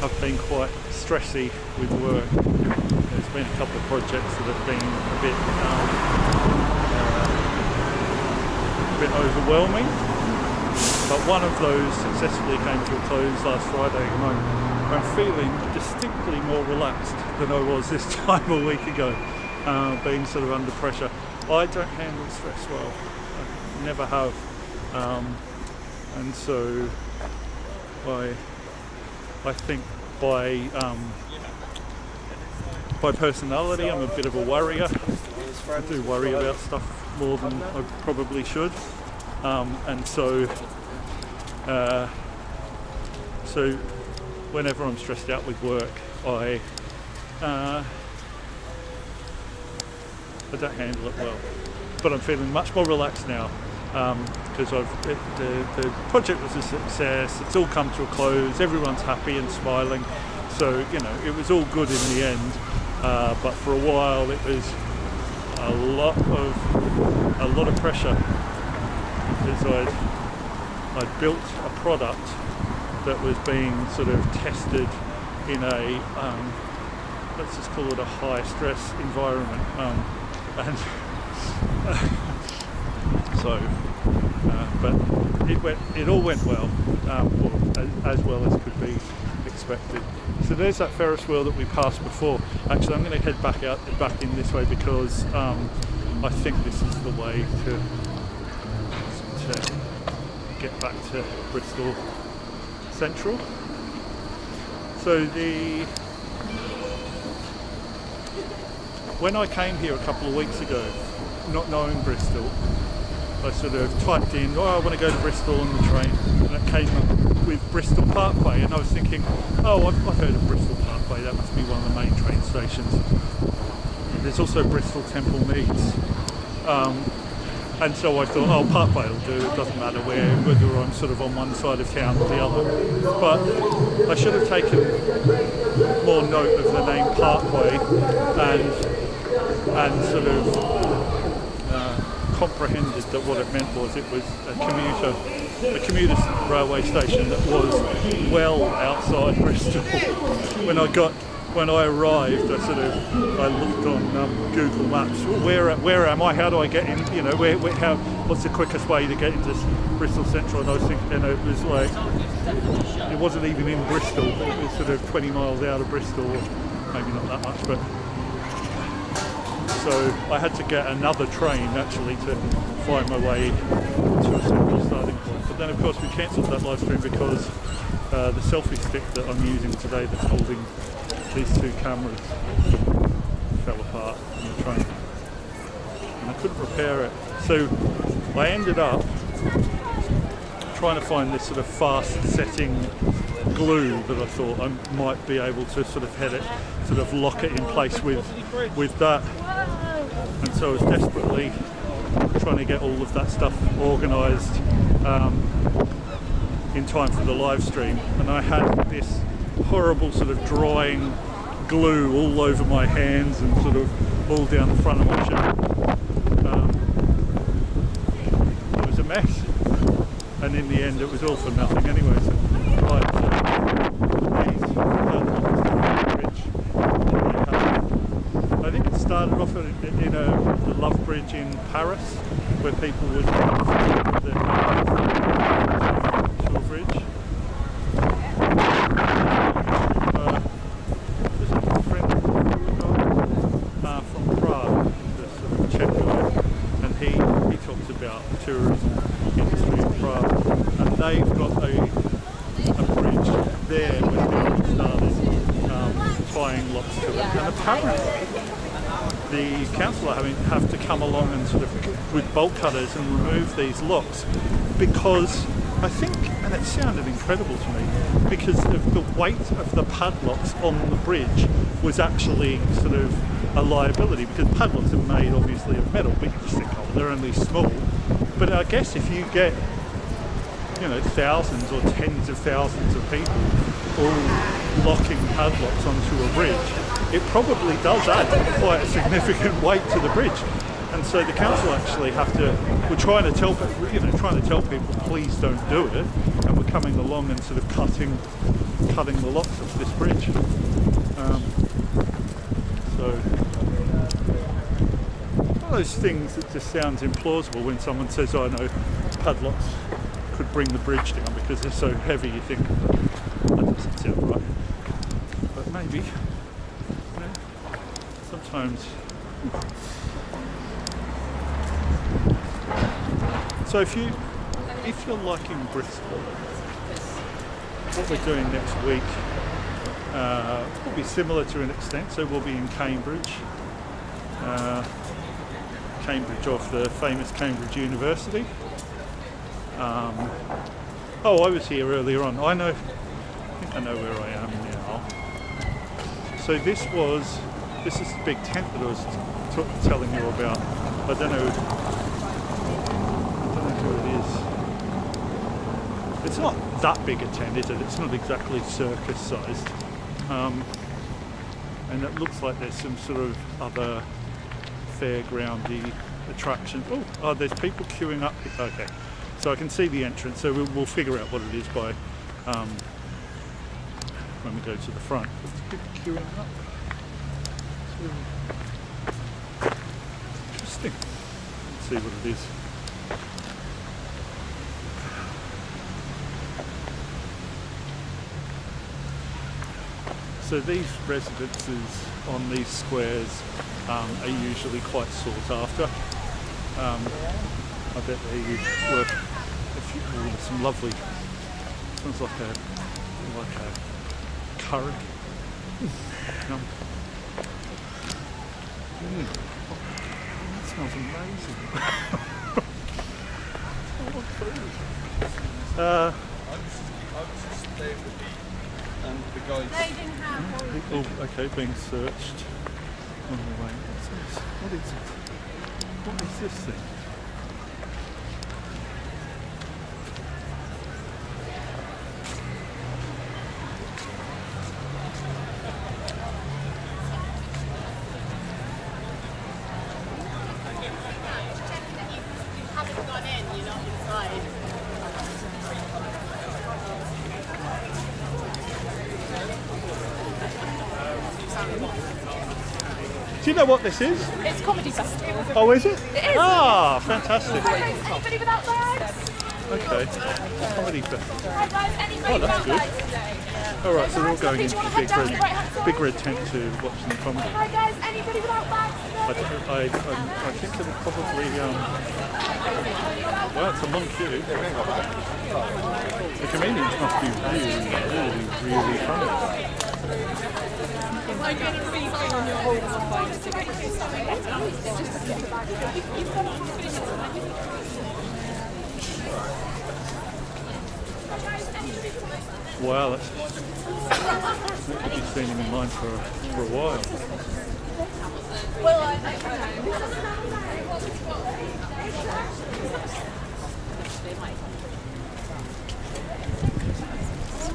have been quite stressy with work. There's been a couple of projects that have been a bit overwhelming, but one of those successfully came to a close last Friday, and I'm feeling distinctly more relaxed than I was this time a week ago, being sort of under pressure. I don't handle stress well, I never have, and so I think by personality I'm a bit of a worrier. I do worry about stuff more than I probably should, and so whenever I'm stressed out with work, I don't handle it well. But I'm feeling much more relaxed now, because the project was a success. It's all come to a close. Everyone's happy and smiling. So it was all good in the end. But for a while, it was a lot of pressure, because I'd built a product that was being sort of tested in a let's just call it a high stress environment, and so but it all went well, as well as could be expected. So there's that Ferris wheel that we passed before. Actually, I'm going to head back in this way, because I think this is the way to get back to Bristol Central. So when I came here a couple of weeks ago, not knowing Bristol, I sort of typed in, I want to go to Bristol on the train, and it came up with Bristol Parkway, and I was thinking, I've heard of Bristol Parkway, that must be one of the main train stations. There's also Bristol Temple Meads, and so I thought, Parkway will do, it doesn't matter whether I'm sort of on one side of town or the other. But I should have taken more note of the name Parkway, and sort of comprehended that what it meant was it was a commuter railway station that was well outside Bristol. When I arrived, I looked on Google Maps. Where am I? How do I get in? What's the quickest way to get into Bristol Central? And I was thinking, it was like, it wasn't even in Bristol. It was sort of 20 miles out of Bristol, maybe not that much, but. So I had to get another train actually to find my way to a central starting point. But then of course we cancelled that live stream because the selfie stick that I'm using today that's holding these two cameras fell apart on the train. And I couldn't repair it. So I ended up trying to find this sort of fast setting glue that I thought I might be able to sort of lock it in place with that. And so I was desperately trying to get all of that stuff organised in time for the live stream, and I had this horrible sort of drying glue all over my hands and sort of all down the front of my shirt. It was a mess, and in the end it was all for nothing anyway. So I think it started off in the Love Bridge in Paris, where people would to a bridge. There's a friend from Prague, the sort of Czech guy, and he talks about the tourism industry in Prague, and they've got a bridge there where people started tying locks to it, and apparently the council have to come along and sort of with bolt cutters and remove these locks, because I think, and it sounded incredible to me, because the weight of the padlocks on the bridge was actually sort of a liability, because padlocks are made obviously of metal, but you just think, they're only small. But I guess if you get thousands or tens of thousands of people all locking padlocks onto a bridge, it probably does add quite a significant weight to the bridge. And so the council actually we're trying to tell people, please don't do it, and we're coming along and sort of cutting the lots of this bridge. So one of those things that just sounds implausible when someone says, "Oh no, padlocks could bring the bridge down because they're so heavy." You think that doesn't sound right, but maybe. Sometimes. So if you're liking Bristol, what we're doing next week will be similar to an extent. So we'll be in Cambridge, off the famous Cambridge University. I was here earlier on. I think I know where I am now. So this is the big tent that I was telling you about. I don't know who it is. It's not that big a tent, is it? It's not exactly circus sized. And it looks like there's some sort of other fairgroundy attraction. Oh, there's people queuing up. Okay, so I can see the entrance. So we'll figure out what it is by when we go to the front. There's people queuing up. Interesting. Let's see what it is. So these residences on these squares are usually quite sought after. I bet they work some lovely. Sounds like a curry. That smells amazing. I was just there with the guys. They didn't have one. Okay, being searched on the way. What is it? What is this thing? Do you know what this is? It's comedy festival. Oh, is it? It is. Ah, fantastic. Hi guys, anybody without bags? Okay. Comedy festival. Hi guys, anybody that's without good. bags today? Alright, so we're all going Do into you the want to head down to the right-hand side? big red tent to watch some comedy. Hi guys, anybody without bags today? I think it'll probably well, it's a long queue. The comedians must be really funny. Wow, that could be standing in line for a while. Well,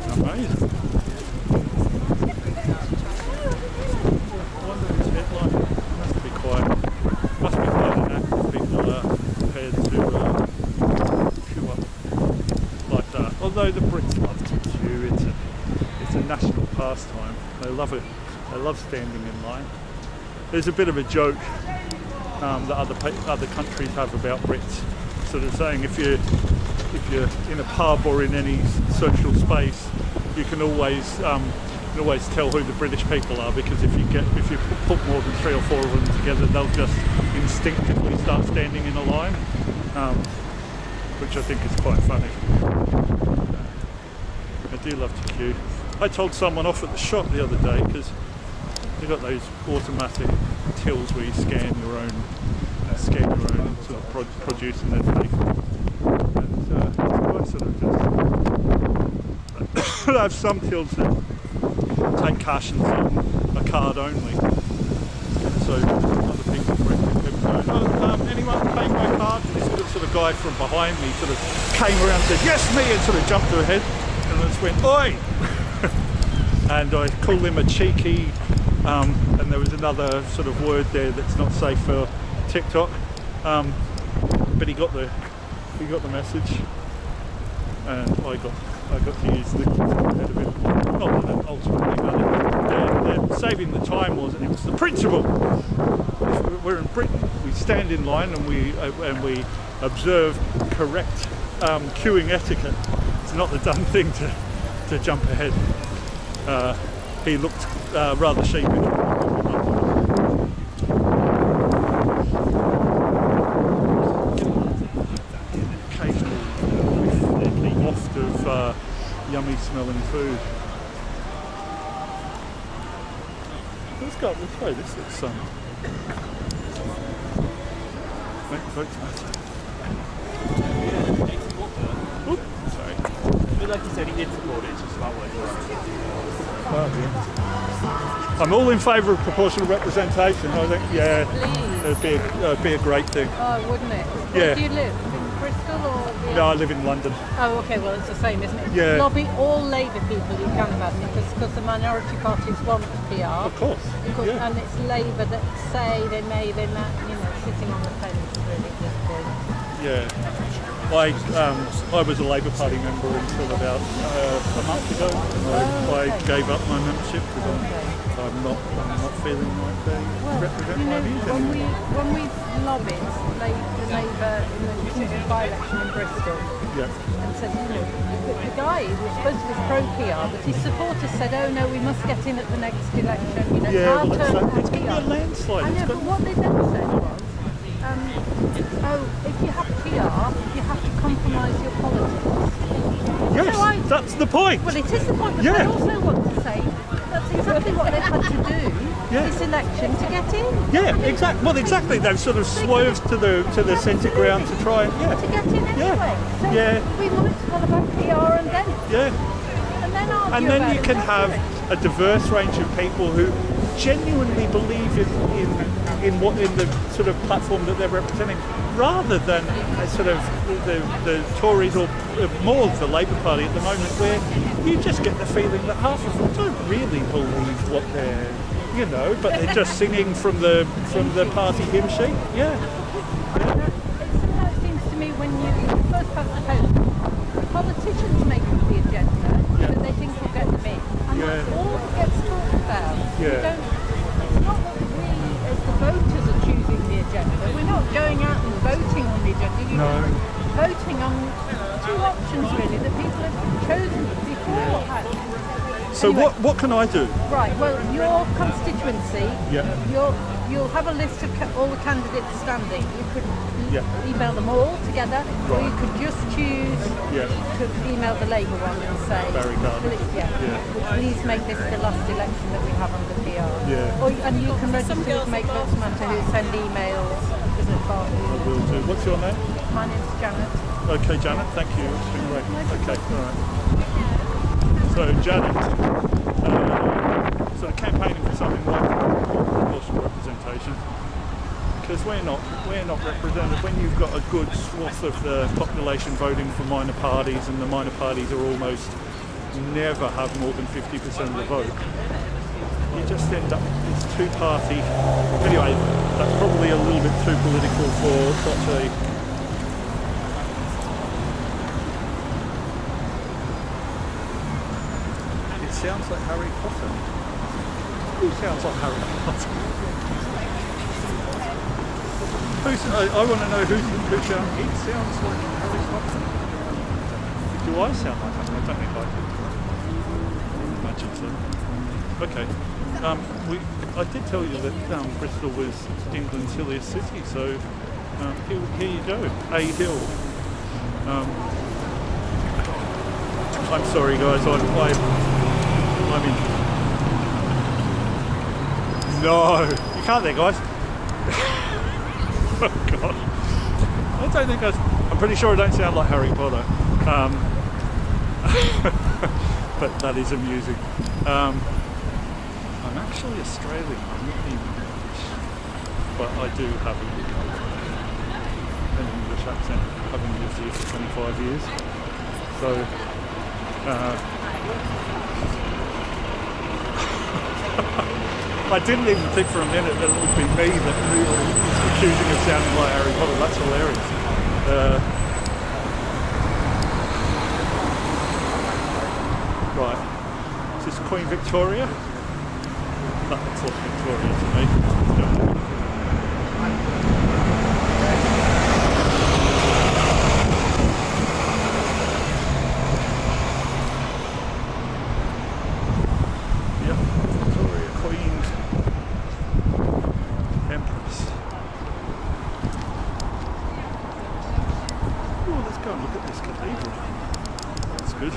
Amazing. I wonder whose headline. Must be quite an act for people prepared to queue up like that. Although the Brits love to queue, it's a national pastime. They love it. They love standing in line. There's a bit of a joke that other countries have about Brits, sort of saying if you're in a pub or in any social space, you can always tell who the British people are, because if you put more than 3 or 4 of them together, they'll just instinctively start standing in a line, which I think is quite funny. I do love to queue. I told someone off at the shop the other day because they've got those automatic tills where you scan your own sort of produce and then pay for it. And so I sort of just I have some tills that take cash and some a card only. So other people going, anyone paying by card? And this sort of guy from behind me sort of came around and said, yes, me, and sort of jumped ahead and I just went, oi! And I called him a cheeky and there was another sort of word there that's not safe for TikTok, but he got the message, and I got to use the head of it. Not that ultimately, but saving the time wasn't. It was the principle. If we're in Britain, we stand in line and we observe correct queuing etiquette. It's not the done thing to jump ahead. He looked rather sheepish. Occasional waft of yummy smelling food. Let's go up this way. This looks Oop, sorry. But like you said, he did support it. It's just about what I'm all in favour of proportional representation. I think, it'd be a great thing. Oh, wouldn't it? Yeah. Where do you live? In Bristol or? No, I live in London. Oh, okay. Well, it's the same, isn't it? Yeah. Lobby all Labour people you can imagine, because the minority parties want PR. Of course. Yeah. And it's Labour that say they may, sitting on the fence really at this point. Yeah. I was a Labour Party member until about a month ago. I gave up my membership because I'm not feeling like they represent my views anymore. When we lobbied the Labour in the by-election in Bristol, and said, the guy was supposed to be pro-PR, but his supporters said, oh no, we must get in at the next election. It's going to be a landslide. I know, but what they then said was, if you have PR, you have to compromise your politics. Yes, that's the point. Well, it is the point, but I also want to say that's exactly what they've had to do this election to get in. Yeah, exactly. Well, exactly. They've sort of swerved to the centre ground to try and to get in anyway. So we might as well have PR and then argue and then about you can have a diverse range of people who genuinely believe in the sort of platform that they're representing, rather than sort of the Tories or more the Labour Party at the moment, where you just get the feeling that half of them don't really believe what they're, but they're just singing from the party hymn sheet. Yeah. It seems to me when you first pass the post, politicians make up the agenda that they think will get them in, and that's all that gets talked about. It's not that we, as the voters, are choosing the agenda. We're not going out and voting on the agenda. You're voting on two options really that people have chosen beforehand. So anyway, what can I do? Right, well, your constituency, you'll have a list of all the candidates standing. You could email them all together, or you could just choose, you could email the Labour one and say, please make this the last election that we have under PR. And you can register with Make Votes Matter, who send emails to the party. I will do. What's your name? My name's Janet. Okay, Janet, thank you. It's been great. Okay, all right. So Janet, sort of campaigning for something like proportional representation, because we're not represented. When you've got a good swath of the population voting for minor parties, and the minor parties are almost never have more than 50% of the vote, you just end up with this two-party. Anyway, that's probably a little bit too political for such a. Sounds like Harry Potter. Who sounds like Harry Potter? I want to know who sounds. It sounds like Harry Potter. Do I sound like Harry? I don't think I could. Imagine so. Okay. I did tell you that Bristol was England's hilliest city, so here you go. A hill. I'm sorry, guys. I mean, no, you can't there, guys. Oh God, I don't think I'm pretty sure I don't sound like Harry Potter, but that is amusing. I'm actually Australian, I'm not English, but I do have an English accent, having lived here for 25 years, so I didn't even think for a minute that it would be me that really is accusing of sounding like Harry Potter. That's hilarious. Right. Is this Queen Victoria? That looks like Victoria to me. Yep, Victoria, Queen, Empress. Oh, let's go and look at this cathedral. That's good.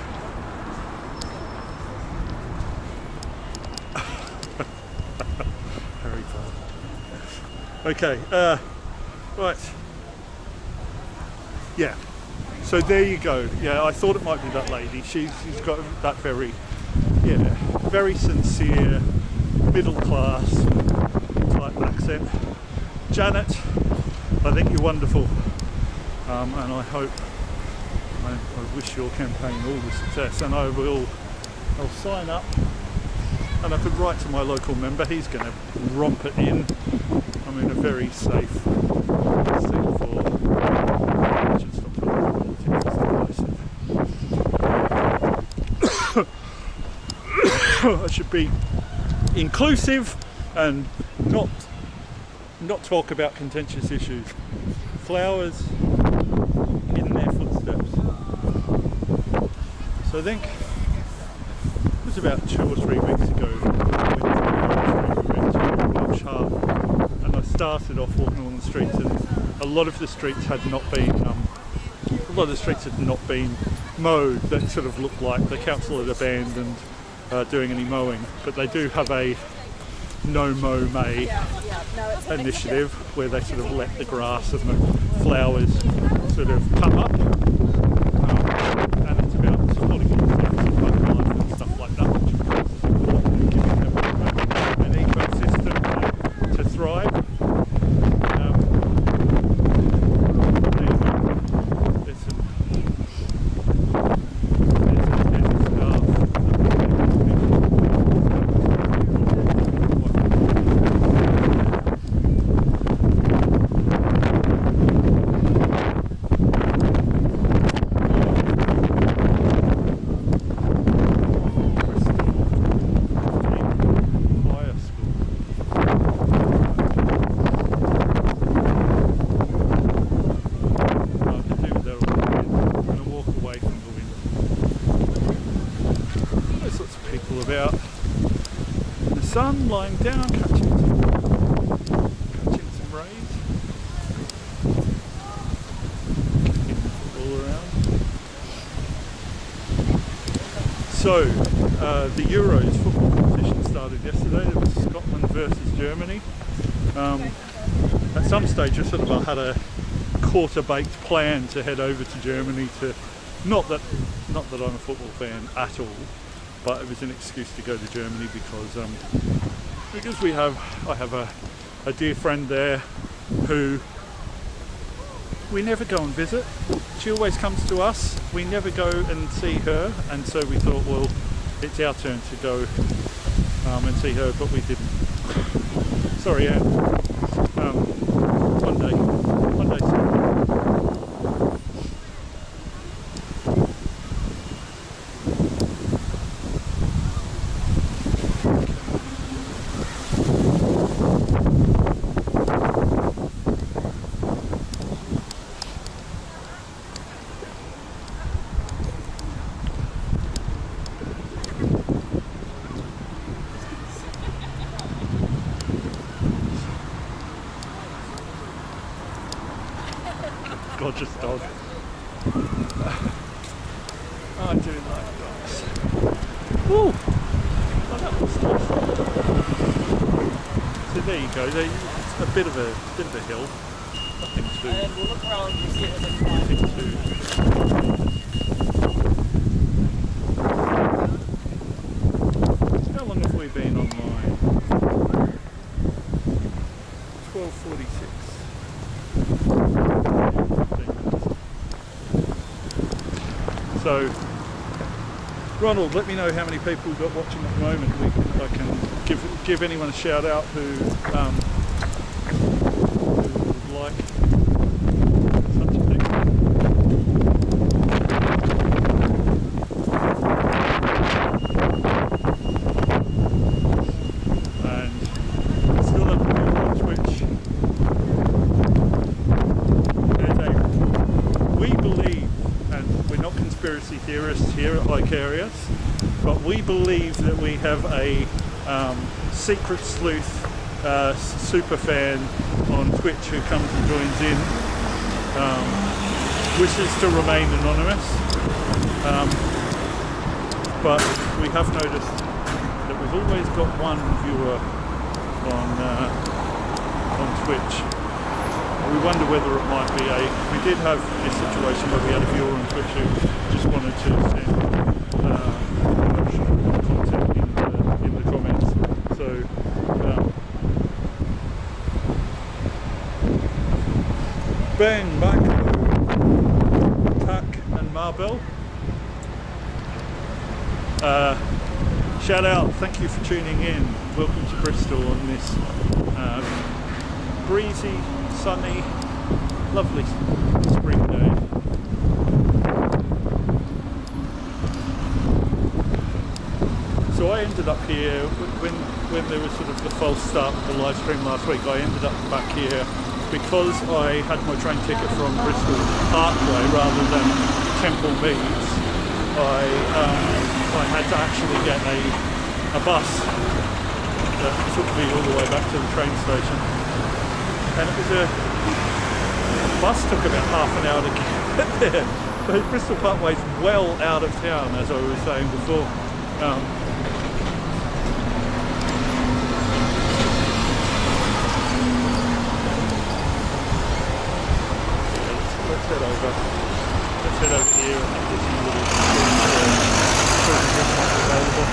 Harry Potter. Okay, right. Yeah. So there you go. Yeah, I thought it might be that lady. She's got that very, very sincere, middle class type accent. Janet, I think you're wonderful, and I hope, I wish your campaign all the success. And I'll sign up, and I could write to my local member. He's going to romp it in. I'm in a very safe seat for. I should stop talking about politics. It's divisive. I should be inclusive and not talk about contentious issues. Flowers in their footsteps. So I think it was about 2 or 3 weeks ago we went to Welsh Harbour, and I started off walking on the streets, and a lot of the streets had not been mowed. That sort of looked like the council had abandoned doing any mowing, but they do have a No Mow May initiative where they sort of let the grass and the flowers sort of come up, and it's about supporting wildlife and stuff like that, which of course is important in giving them an ecosystem to thrive. About the sun lying down, catching some rays, all around. So the Euros football competition started yesterday. It was Scotland versus Germany. At some stage I sort of had a quarter-baked plan to head over to Germany to, not that I'm a football fan at all, but it was an excuse to go to Germany because I have a dear friend there who we never go and visit. She always comes to us. We never go and see her, and so we thought, well, it's our turn to go and see her, but we didn't. Sorry, Anne. One day soon. Gorgeous dog. I do like dogs. Ooh! Oh, that was nice. So there you go. It's a bit of a hill. Nothing too. And we'll look around and see it in the Nothing too. How long have we been online? 12:46. So Ronald, let me know how many people we've got watching at the moment. I can give anyone a shout out who would like such a thing. And still have to be on Twitch. We believe, and we're not conspiracy theorists here at Hikarious, but we believe that we have a secret sleuth super fan on Twitch who comes and joins in, wishes to remain anonymous, but we have noticed that we've always got one viewer on Twitch. We wonder whether it might be we did have this situation where we had a viewer on Twitch who just wanted to send content in the comments. So Ben, Mako, Tak and Marbell. Shout out, thank you for tuning in. Welcome to Bristol on this breezy, sunny, lovely spring day. So I ended up here when there was sort of the false start of the live stream last week. I ended up back here because I had my train ticket from Bristol Parkway rather than Temple Meads. I had to actually get a bus that took me all the way back to the train station. And it was the bus took about half an hour to get there. But Bristol Parkway's well out of town, as I was saying before. Let's head over here. I think there's some little available.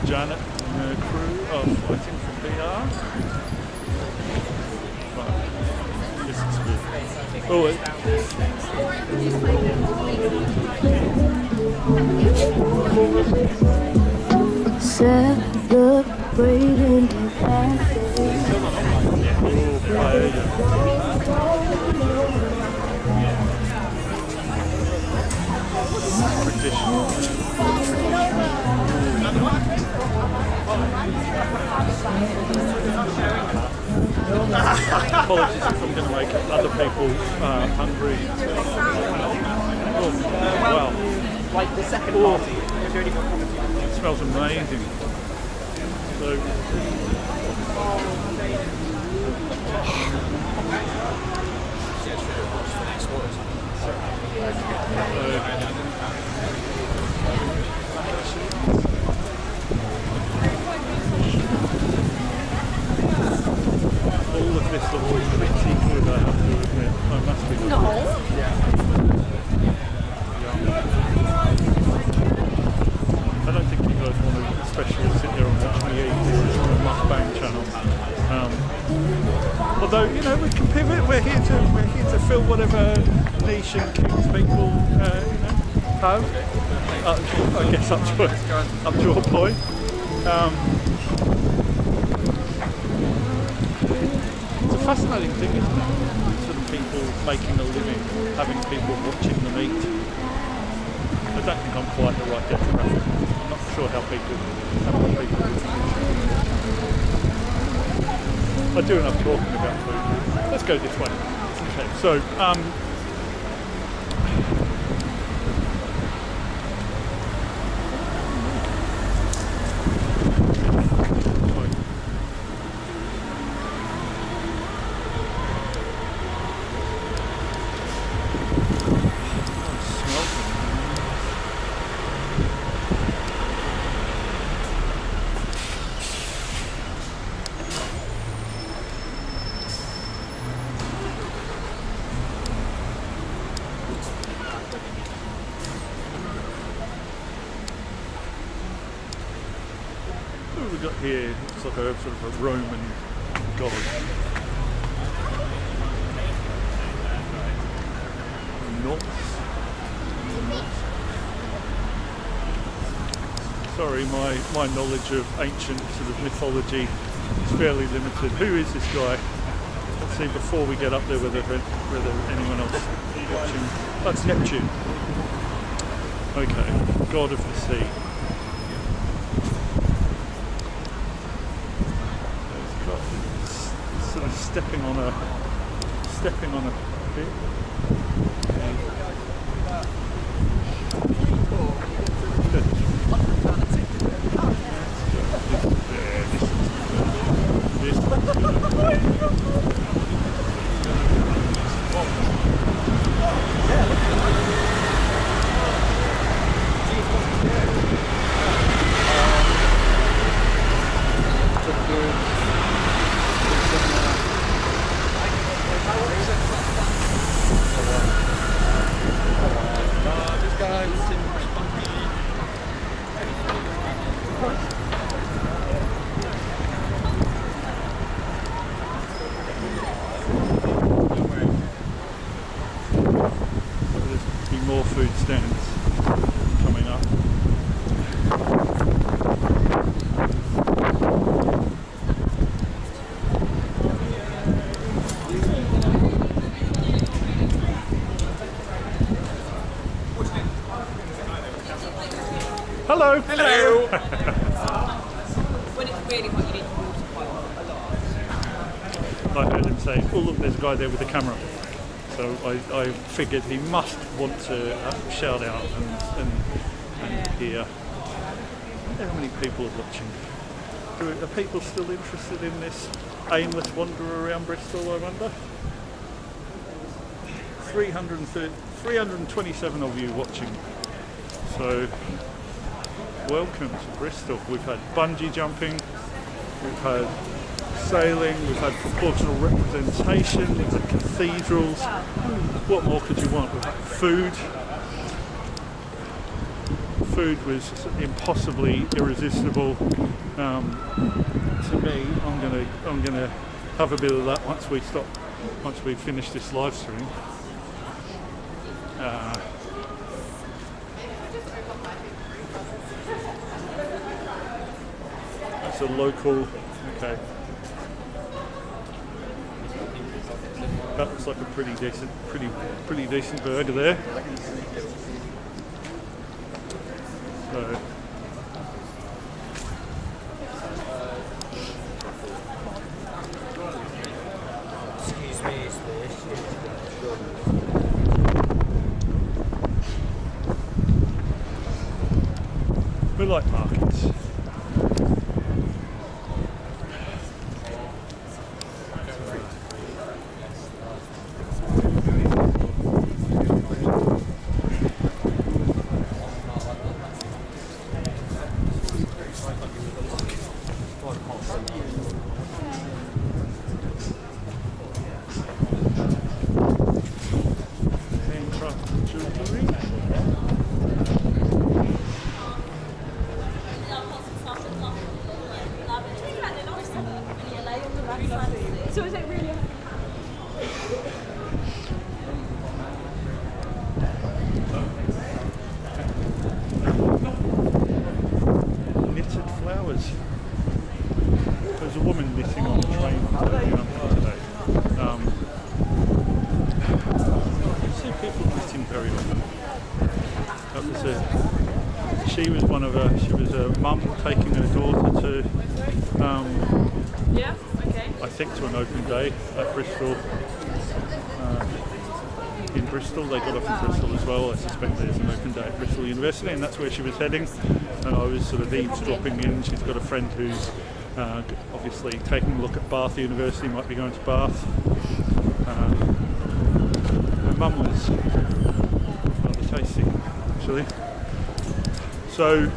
Janet and her crew are fighting for PR. But this is good. Oh, celebrating the apologies if I'm going to make other people hungry. Oh, wow. Like the second party. It smells amazing. So, all of this looks pretty good, I have to admit. I must be No. I don't think you guys want to especially sit there and watch me eat. This is on a mukbang channel. Although, you know, we can pivot. We're here to fill whatever niche and kinks people, have. I guess up to your point. It's a fascinating thing, isn't it? Sort of people making a living, having people watching them eat. I don't think I'm quite the right demographic. I'm not sure how much people I do enough talking about food. Let's go this way. Okay, so here, it's like a sort of a Roman god. Norse. Sorry, my knowledge of ancient sort of mythology is fairly limited. Who is this guy? Let's see before we get up there whether anyone else is watching. That's Neptune. Okay, god of the sea. Sort of stepping on a bit. More food stands coming up. Hello. Hello. When it's really hot, you need to water quite a lot. I heard him say, "Oh look, there's a guy there with a camera." So I figured he must want to shout out and hear. How many people are watching? Are people still interested in this aimless wander around Bristol, I wonder? 327 of you watching. So welcome to Bristol. We've had bungee jumping, we've had sailing, we've had proportional representation, we've had cathedrals. What more could you want? We've had food. Food was impossibly irresistible. To me, I'm gonna have a bit of that once we finish this live stream. That's a local. Okay. That looks like a pretty decent burger there. So, Excuse me, we like markets. Handcrafted jewellery. So is it really? Knitted flowers. There's a woman knitting on the train today. I see people knitting very often. That was she was a mum taking her daughter to Yeah. Okay. I think to an open day at Bristol. In Bristol, they got off in Bristol as well. I suspect there's an open day at Bristol University, and that's where she was heading. And I was sort of eavesdropping in. She's got a friend who's obviously taking a look at Bath University, might be going to Bath. Her mum was rather tasty, actually. So.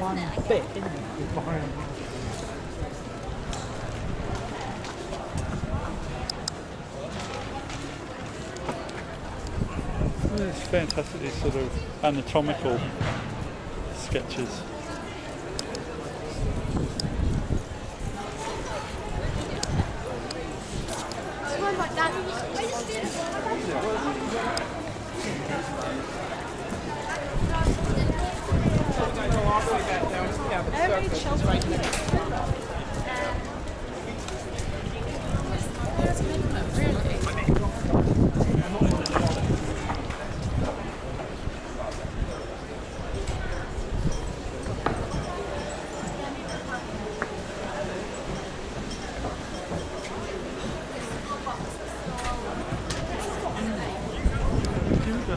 One bit, isn't it? Behind fantastic, these sort of anatomical sketches.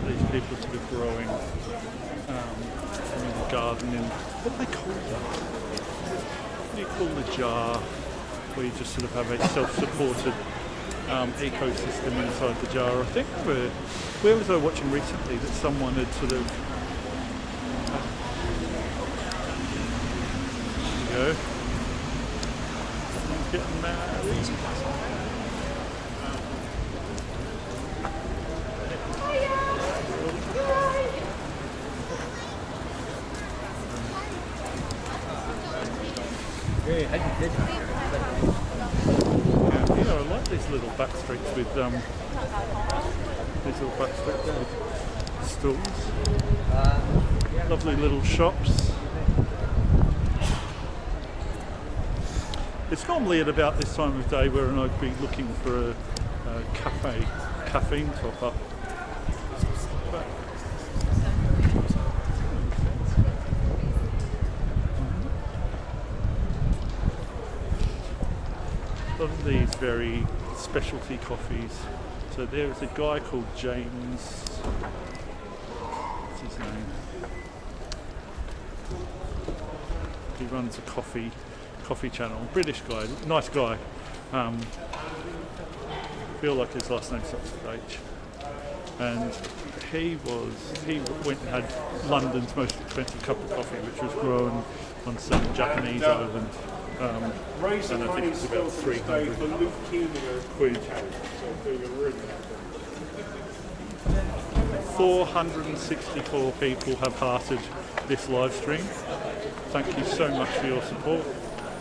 These people sort of growing in the garden in, what do they call that? What do you call the jar where you just sort of have a self-supported ecosystem inside the jar? I think where was I watching recently that someone had sort of there you go, someone's getting married. Yeah, I like these little back streets with these little back streets with stalls. Lovely little shops. It's normally at about this time of day where I'd be looking for a caffeine top up. A lot of these very specialty coffees. So there's a guy called James, what's his name? He runs a coffee channel, British guy, nice guy. I feel like his last name starts with H. And he went and had London's most expensive cup of coffee, which was grown on some Japanese island. And I think it's about 300 quid. 464 people have hearted this live stream. Thank you so much for your support.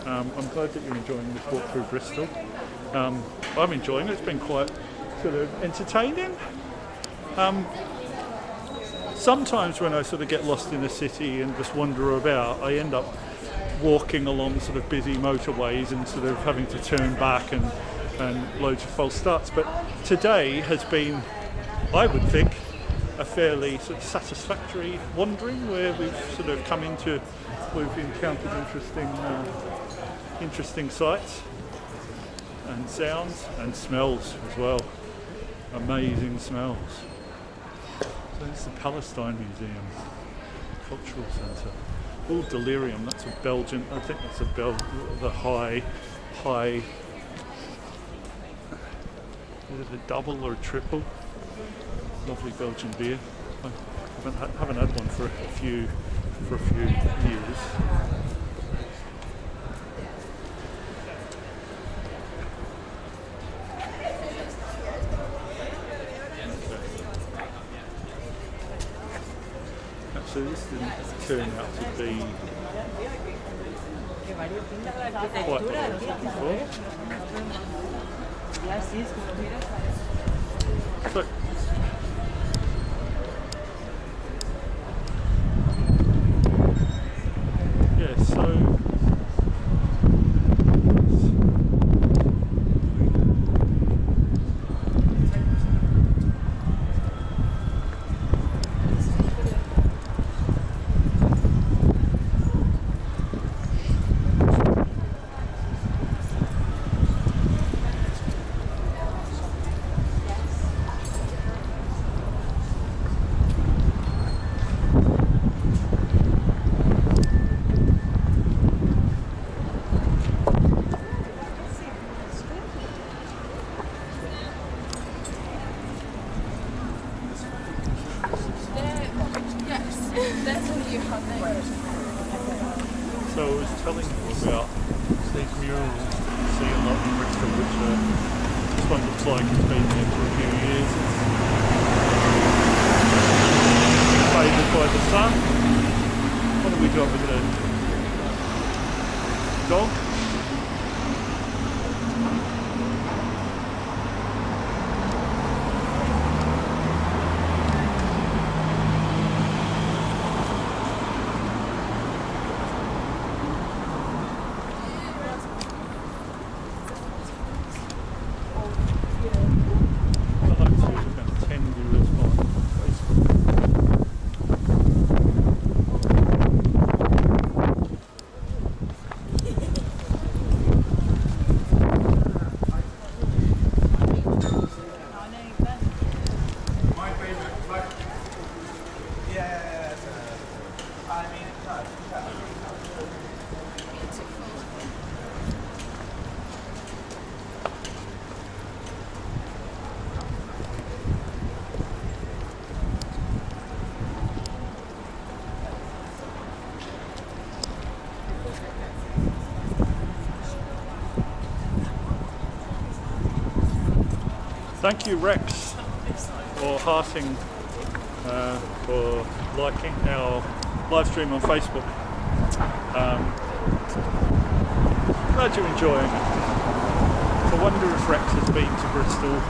I'm glad that you're enjoying this walk through Bristol. I'm enjoying it. It's been quite sort of entertaining. Sometimes when I sort of get lost in the city and just wander about, I end up walking along sort of busy motorways and sort of having to turn back and loads of false starts. But today has been, I would think, a fairly sort of satisfactory wandering where we've sort of we've encountered interesting sights and sounds and smells as well. Amazing smells. So this is the Palestine Museum, Cultural Centre. Oh, Delirium, that's a Belgian, I think that's the high, is it a double or a triple? Lovely Belgian beer. I haven't had one for a few years. So this didn't turn out to be quite what I was looking for. So, yeah, so So I was telling you about these murals that you see a lot in Bristol, which this one looks like it's been there for a few years. flavoured by the sun. What have we got with the dog? Thank you, Rex, for hearting, for liking our live stream on Facebook. Glad you're enjoying it. I wonder if Rex has been to Bristol.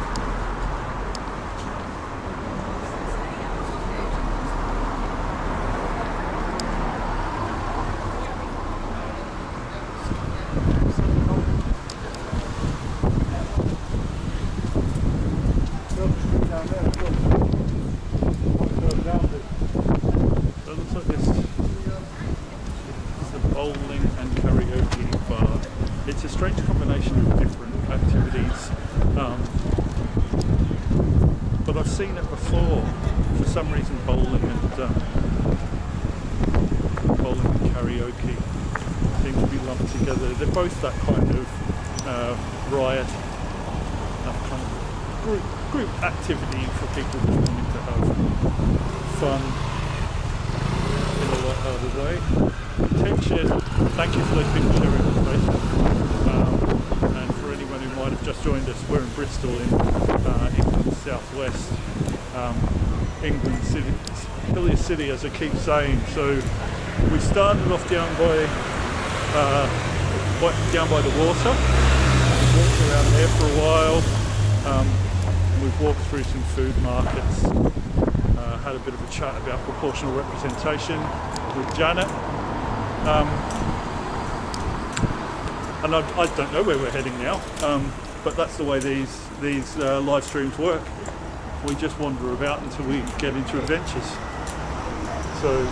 Both that kind of riot, that kind of group activity for people just wanting to have fun in a light-hearted way. Attention, thank you for those people sharing the Facebook. And for anyone who might have just joined us, we're in Bristol in England, southwest England city, Hilliest city, as I keep saying. So we started off down by the water. We've walked around there for a while. We've walked through some food markets. Had a bit of a chat about proportional representation with Janet. And I don't know where we're heading now, but that's the way these live streams work. We just wander about until we get into adventures. So.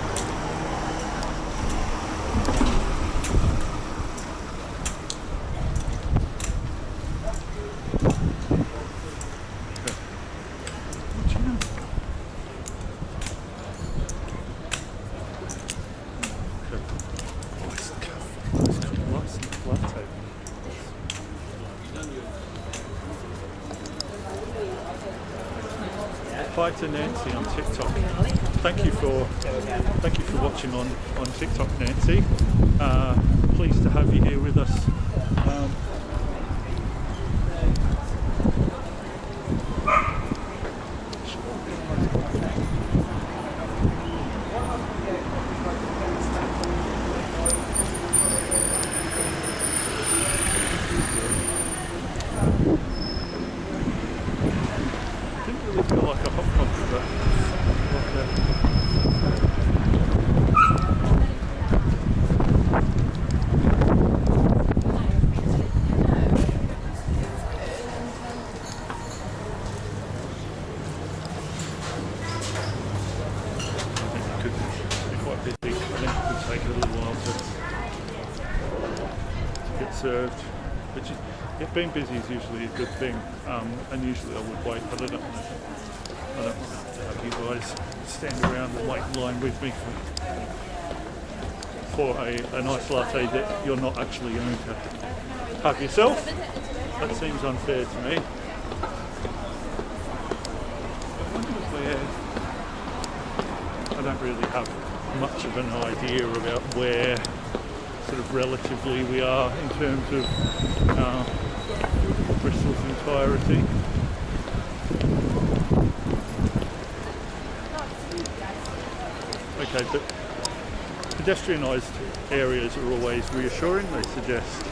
Hi to Nancy on TikTok. Thank you for watching on TikTok, Nancy. Pleased to have you here with us. Being busy is usually a good thing, and usually I would wait, but I don't want to have you guys stand around and wait in line with me for a nice latte that you're not actually going to have yourself. That seems unfair to me. I don't really have much of an idea about where sort of relatively we are in terms of Bristol's entirety. Okay, but pedestrianised areas are always reassuring. They suggest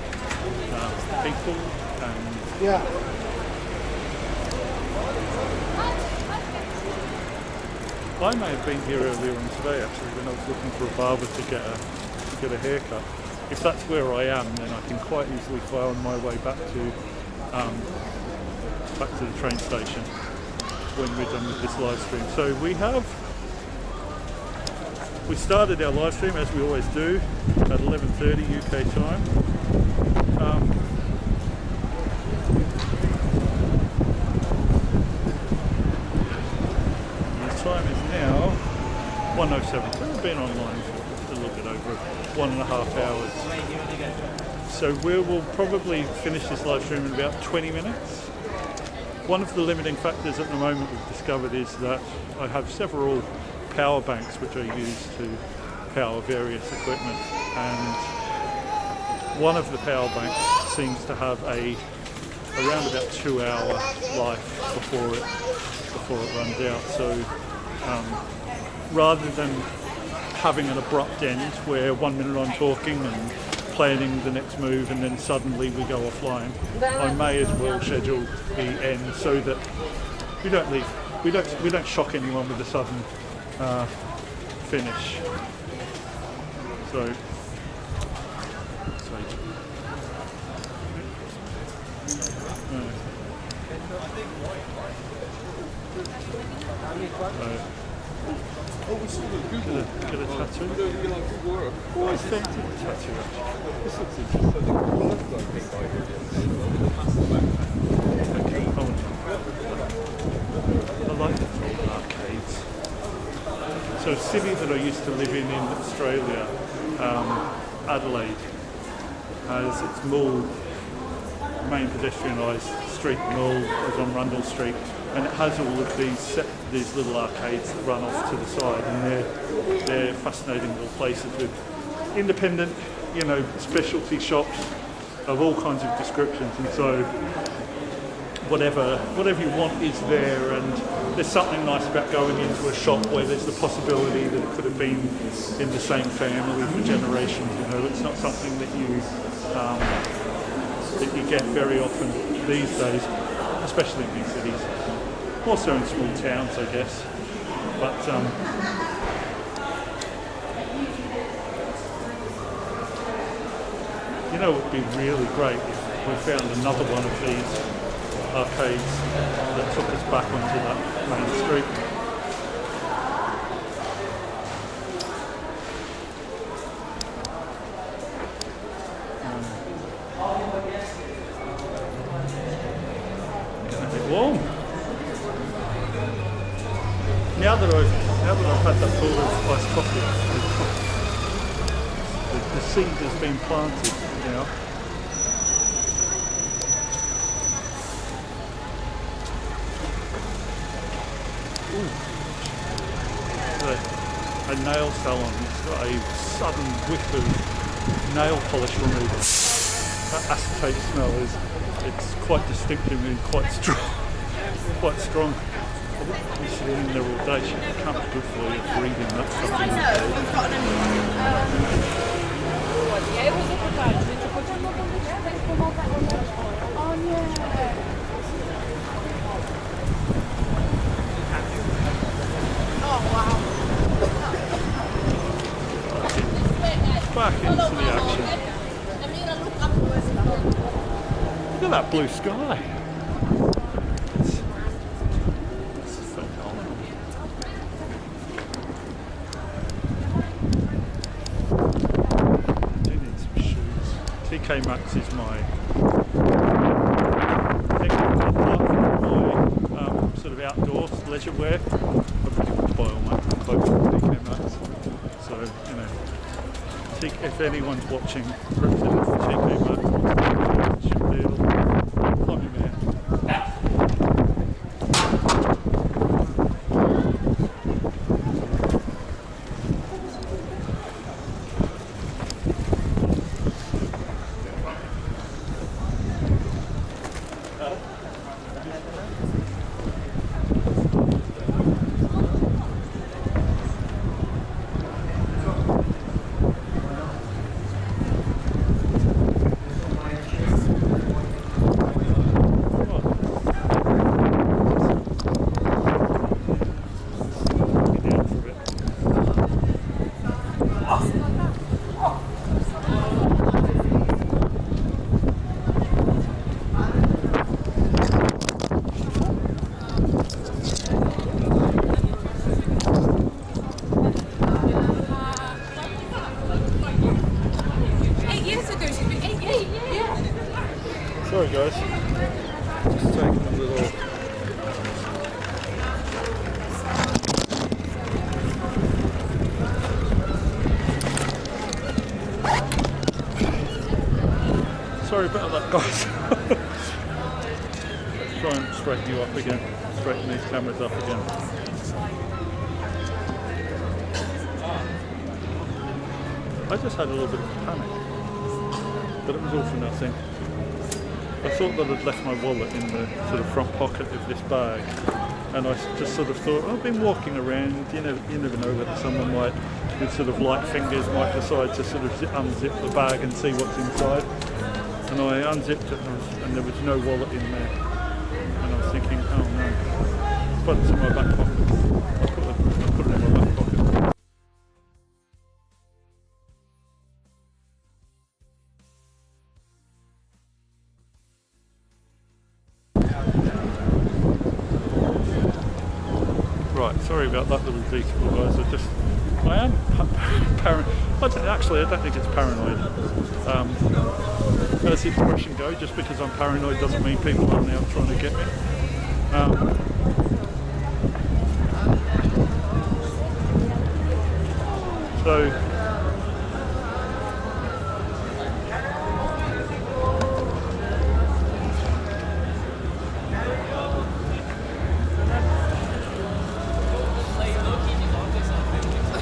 people and I may have been here earlier on today actually when I was looking for a barber to get a haircut. If that's where I am, then I can quite easily find my way back to the train station when we're done with this live stream. So we started our live stream as we always do at 11:30 UK time. The time is now 1:07. So we've been online for a little bit over 1.5 hours. So we will probably finish this live stream in about 20 minutes. One of the limiting factors at the moment we've discovered is that I have several power banks which I use to power various equipment, and one of the power banks seems to have around about 2-hour life before it runs out. So rather than having an abrupt end where 1 minute I'm talking and planning the next move and then suddenly we go offline, I may as well schedule the end so that we don't shock anyone with a sudden finish. So Oh, we saw the Google. get a tattoo. You know, like good work. Oh, I think it's a tattoo actually. This looks So interesting. the blood guy came by here the other day. With a massive backpack. Okay, I like the old arcades. So a city that I used to live in Australia, Adelaide, has its mall, main pedestrianised street mall is on Rundle Street, and it has all of these little arcades that run off to the side, and they're fascinating little places with independent, specialty shops of all kinds of descriptions, and so whatever you want is there, and there's something nice about going into a shop where there's the possibility that it could have been in the same family for generations. It's not something that you get very often these days, especially in big cities. Also in small towns, I guess. But it would be really great if we found another one of these arcades that took us back onto that main street. Getting a bit warm. Now that I've had that full of iced coffee, the seed has been planted now. A nail salon. It's got a sudden whiff of nail polish remover. That acetate smell it's quite distinctive and quite strong. I wouldn't be sitting in there all day. It can't be good for you breathing that stuff in. Back into the action. Look at that blue sky. It's phenomenal. I do need some shoes. TK Maxx is my thing. Apart from my sort of outdoor leisure wear, I pretty much buy all my clothes from TK Maxx. So, if anyone's watching, representative from TK Maxx, ship deal, I'm your man. Sorry guys, just taking a little. Sorry about that guys. Let's try and straighten you up again, straighten these cameras up again. I just had a little bit of a panic, but it was all for nothing. I thought that I'd left my wallet in the sort of front pocket of this bag, and I just sort of thought, I've been walking around, you never know whether someone might, with sort of light fingers, might decide to sort of unzip the bag and see what's inside. And I unzipped it and there was no wallet in there. And I was thinking, oh no, but it's in my back pocket. I put it in my back pocket. Right, sorry about that little detour guys, I am paranoid. I don't think it's paranoid. As the expression goes, just because I'm paranoid doesn't mean people aren't out trying to get me. So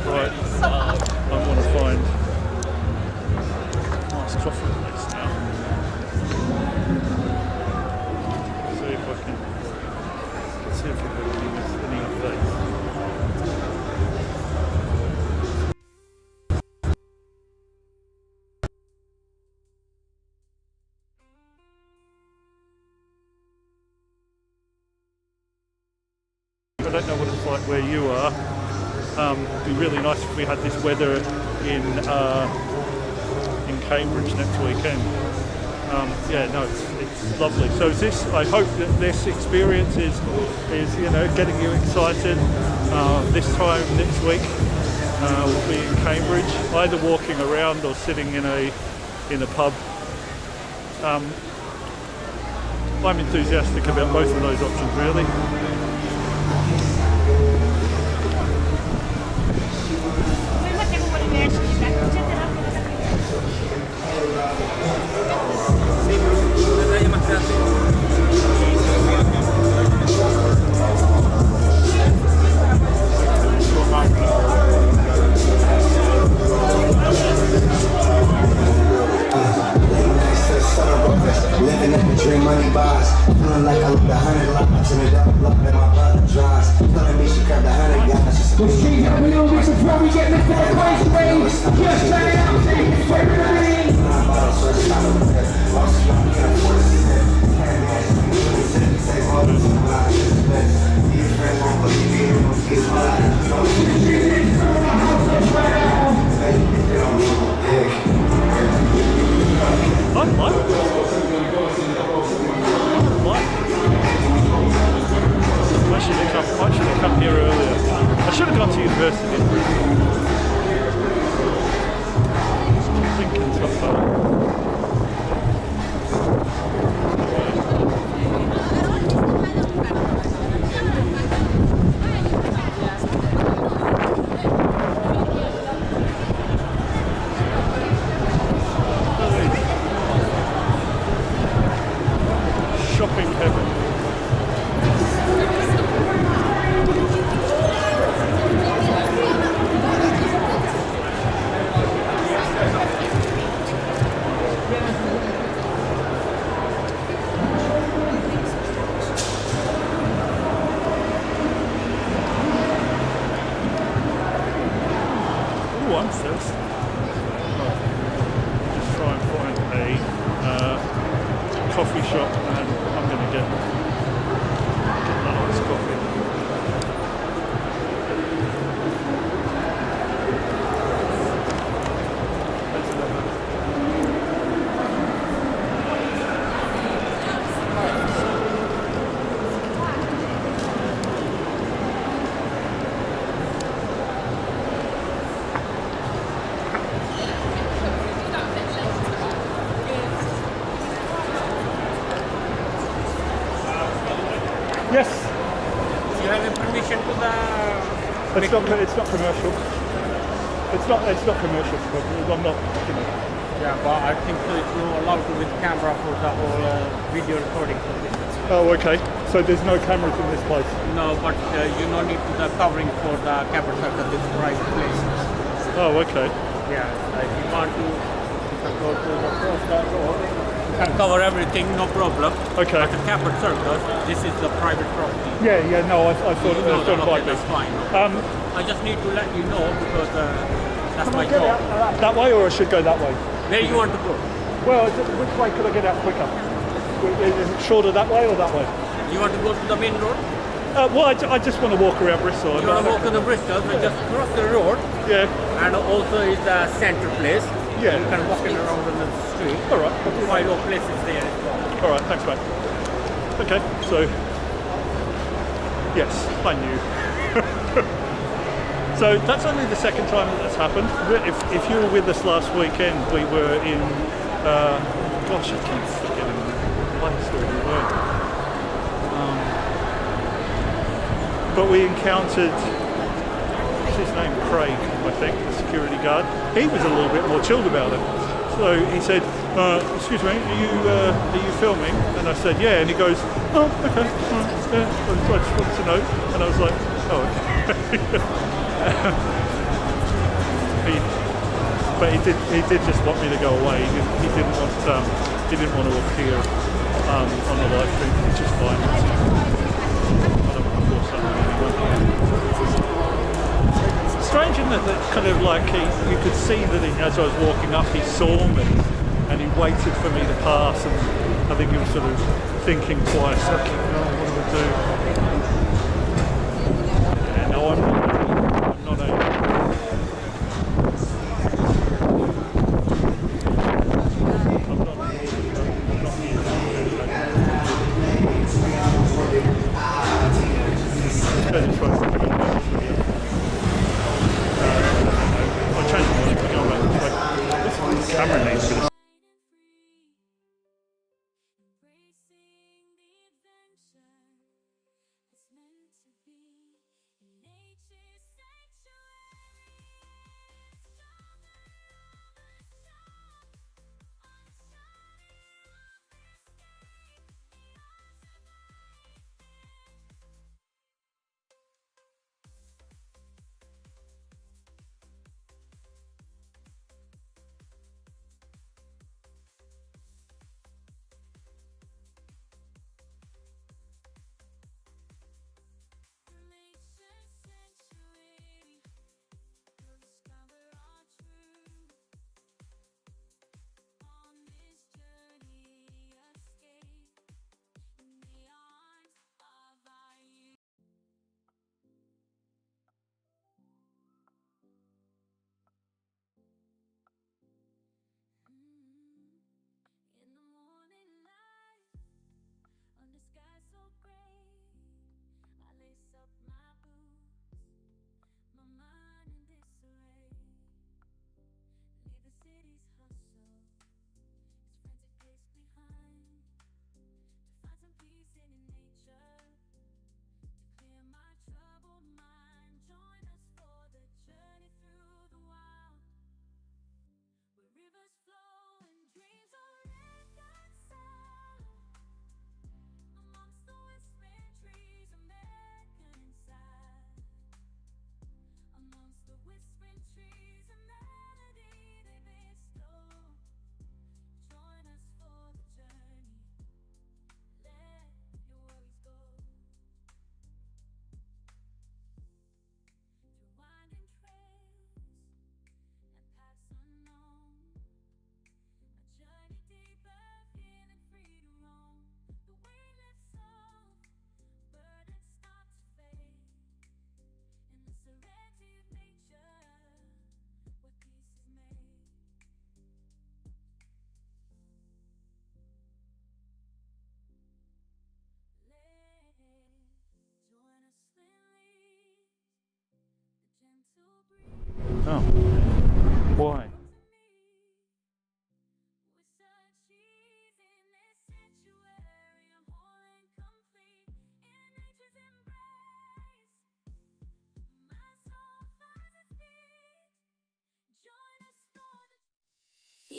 right, I want to find nice coffee place now. See if I can see if we've got any updates. I don't know what it's like where you are. It'd be really nice if we had this weather in Cambridge next weekend. Yeah, no, it's lovely. So is this? I hope that this experience is getting you excited. This time next week we'll be in Cambridge, either walking around or sitting in a pub. I'm enthusiastic about both of those options, really. Living in the dream money box, feeling like I look 100 lots in the dark block that my brother draws. Telling me she grabbed 100 guys. Well, she got me on reasons why we get lifted at price range. Just try it out, take it for the ring. I should have come here earlier. I should have gone to university in Bristol. Thinking stuff like that. Shopping heaven. Ooh, I'm thirsty. Just try and find a coffee shop and I'm going to get that iced coffee. Yes. You have a permission to the... It's not commercial. It's not commercial. I'm not, you know. Yeah, but I think so it's not allowed to with camera for the whole video recording for this. Oh, okay. So there's no cameras in this place? No, but you don't need the covering for the camera circle, this private place. Oh, okay. Yeah, if you want to, you can go to the cross that road. You can cover everything, no problem. Okay. But the camera circle, this is the private property. Yeah, no, I thought it No, was sort of like that's this. fine. I just need to let you know because that's my Can I get job. out that way, or I should go that way? Where you want to go? Well, which way could I get out quicker? Is it shorter that way or that way? You want to go to the main road? Well, I just want to walk around Bristol. You want to walk to the Bristol, so just cross the road. Yeah. And also is the center place. Yeah. You can walk around on the street. All right. Quite low places there as well. All right, thanks, mate. Okay, so yes, I knew. So that's only the second time that's happened. If you were with us last weekend, we were in. Gosh, I keep forgetting the place where we were. But we encountered, what's his name? Craig, I think, the security guard. He was a little bit more chilled about it. So he said, excuse me, are you filming? And I said, yeah. And he goes, oh, okay, yeah. I just wanted to know. And I was like, oh, okay. But he did just want me to go away. He didn't want to appear on the live stream, which is fine. I don't want to force that on anyone. Strange, isn't it? That kind of like you could see that as I was walking up, he saw me and he waited for me to pass, and I think he was sort of thinking twice. Okay, what do I do? Yeah, no, I'm not a. Camera needs to be. Oh, why?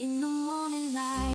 in the morning light.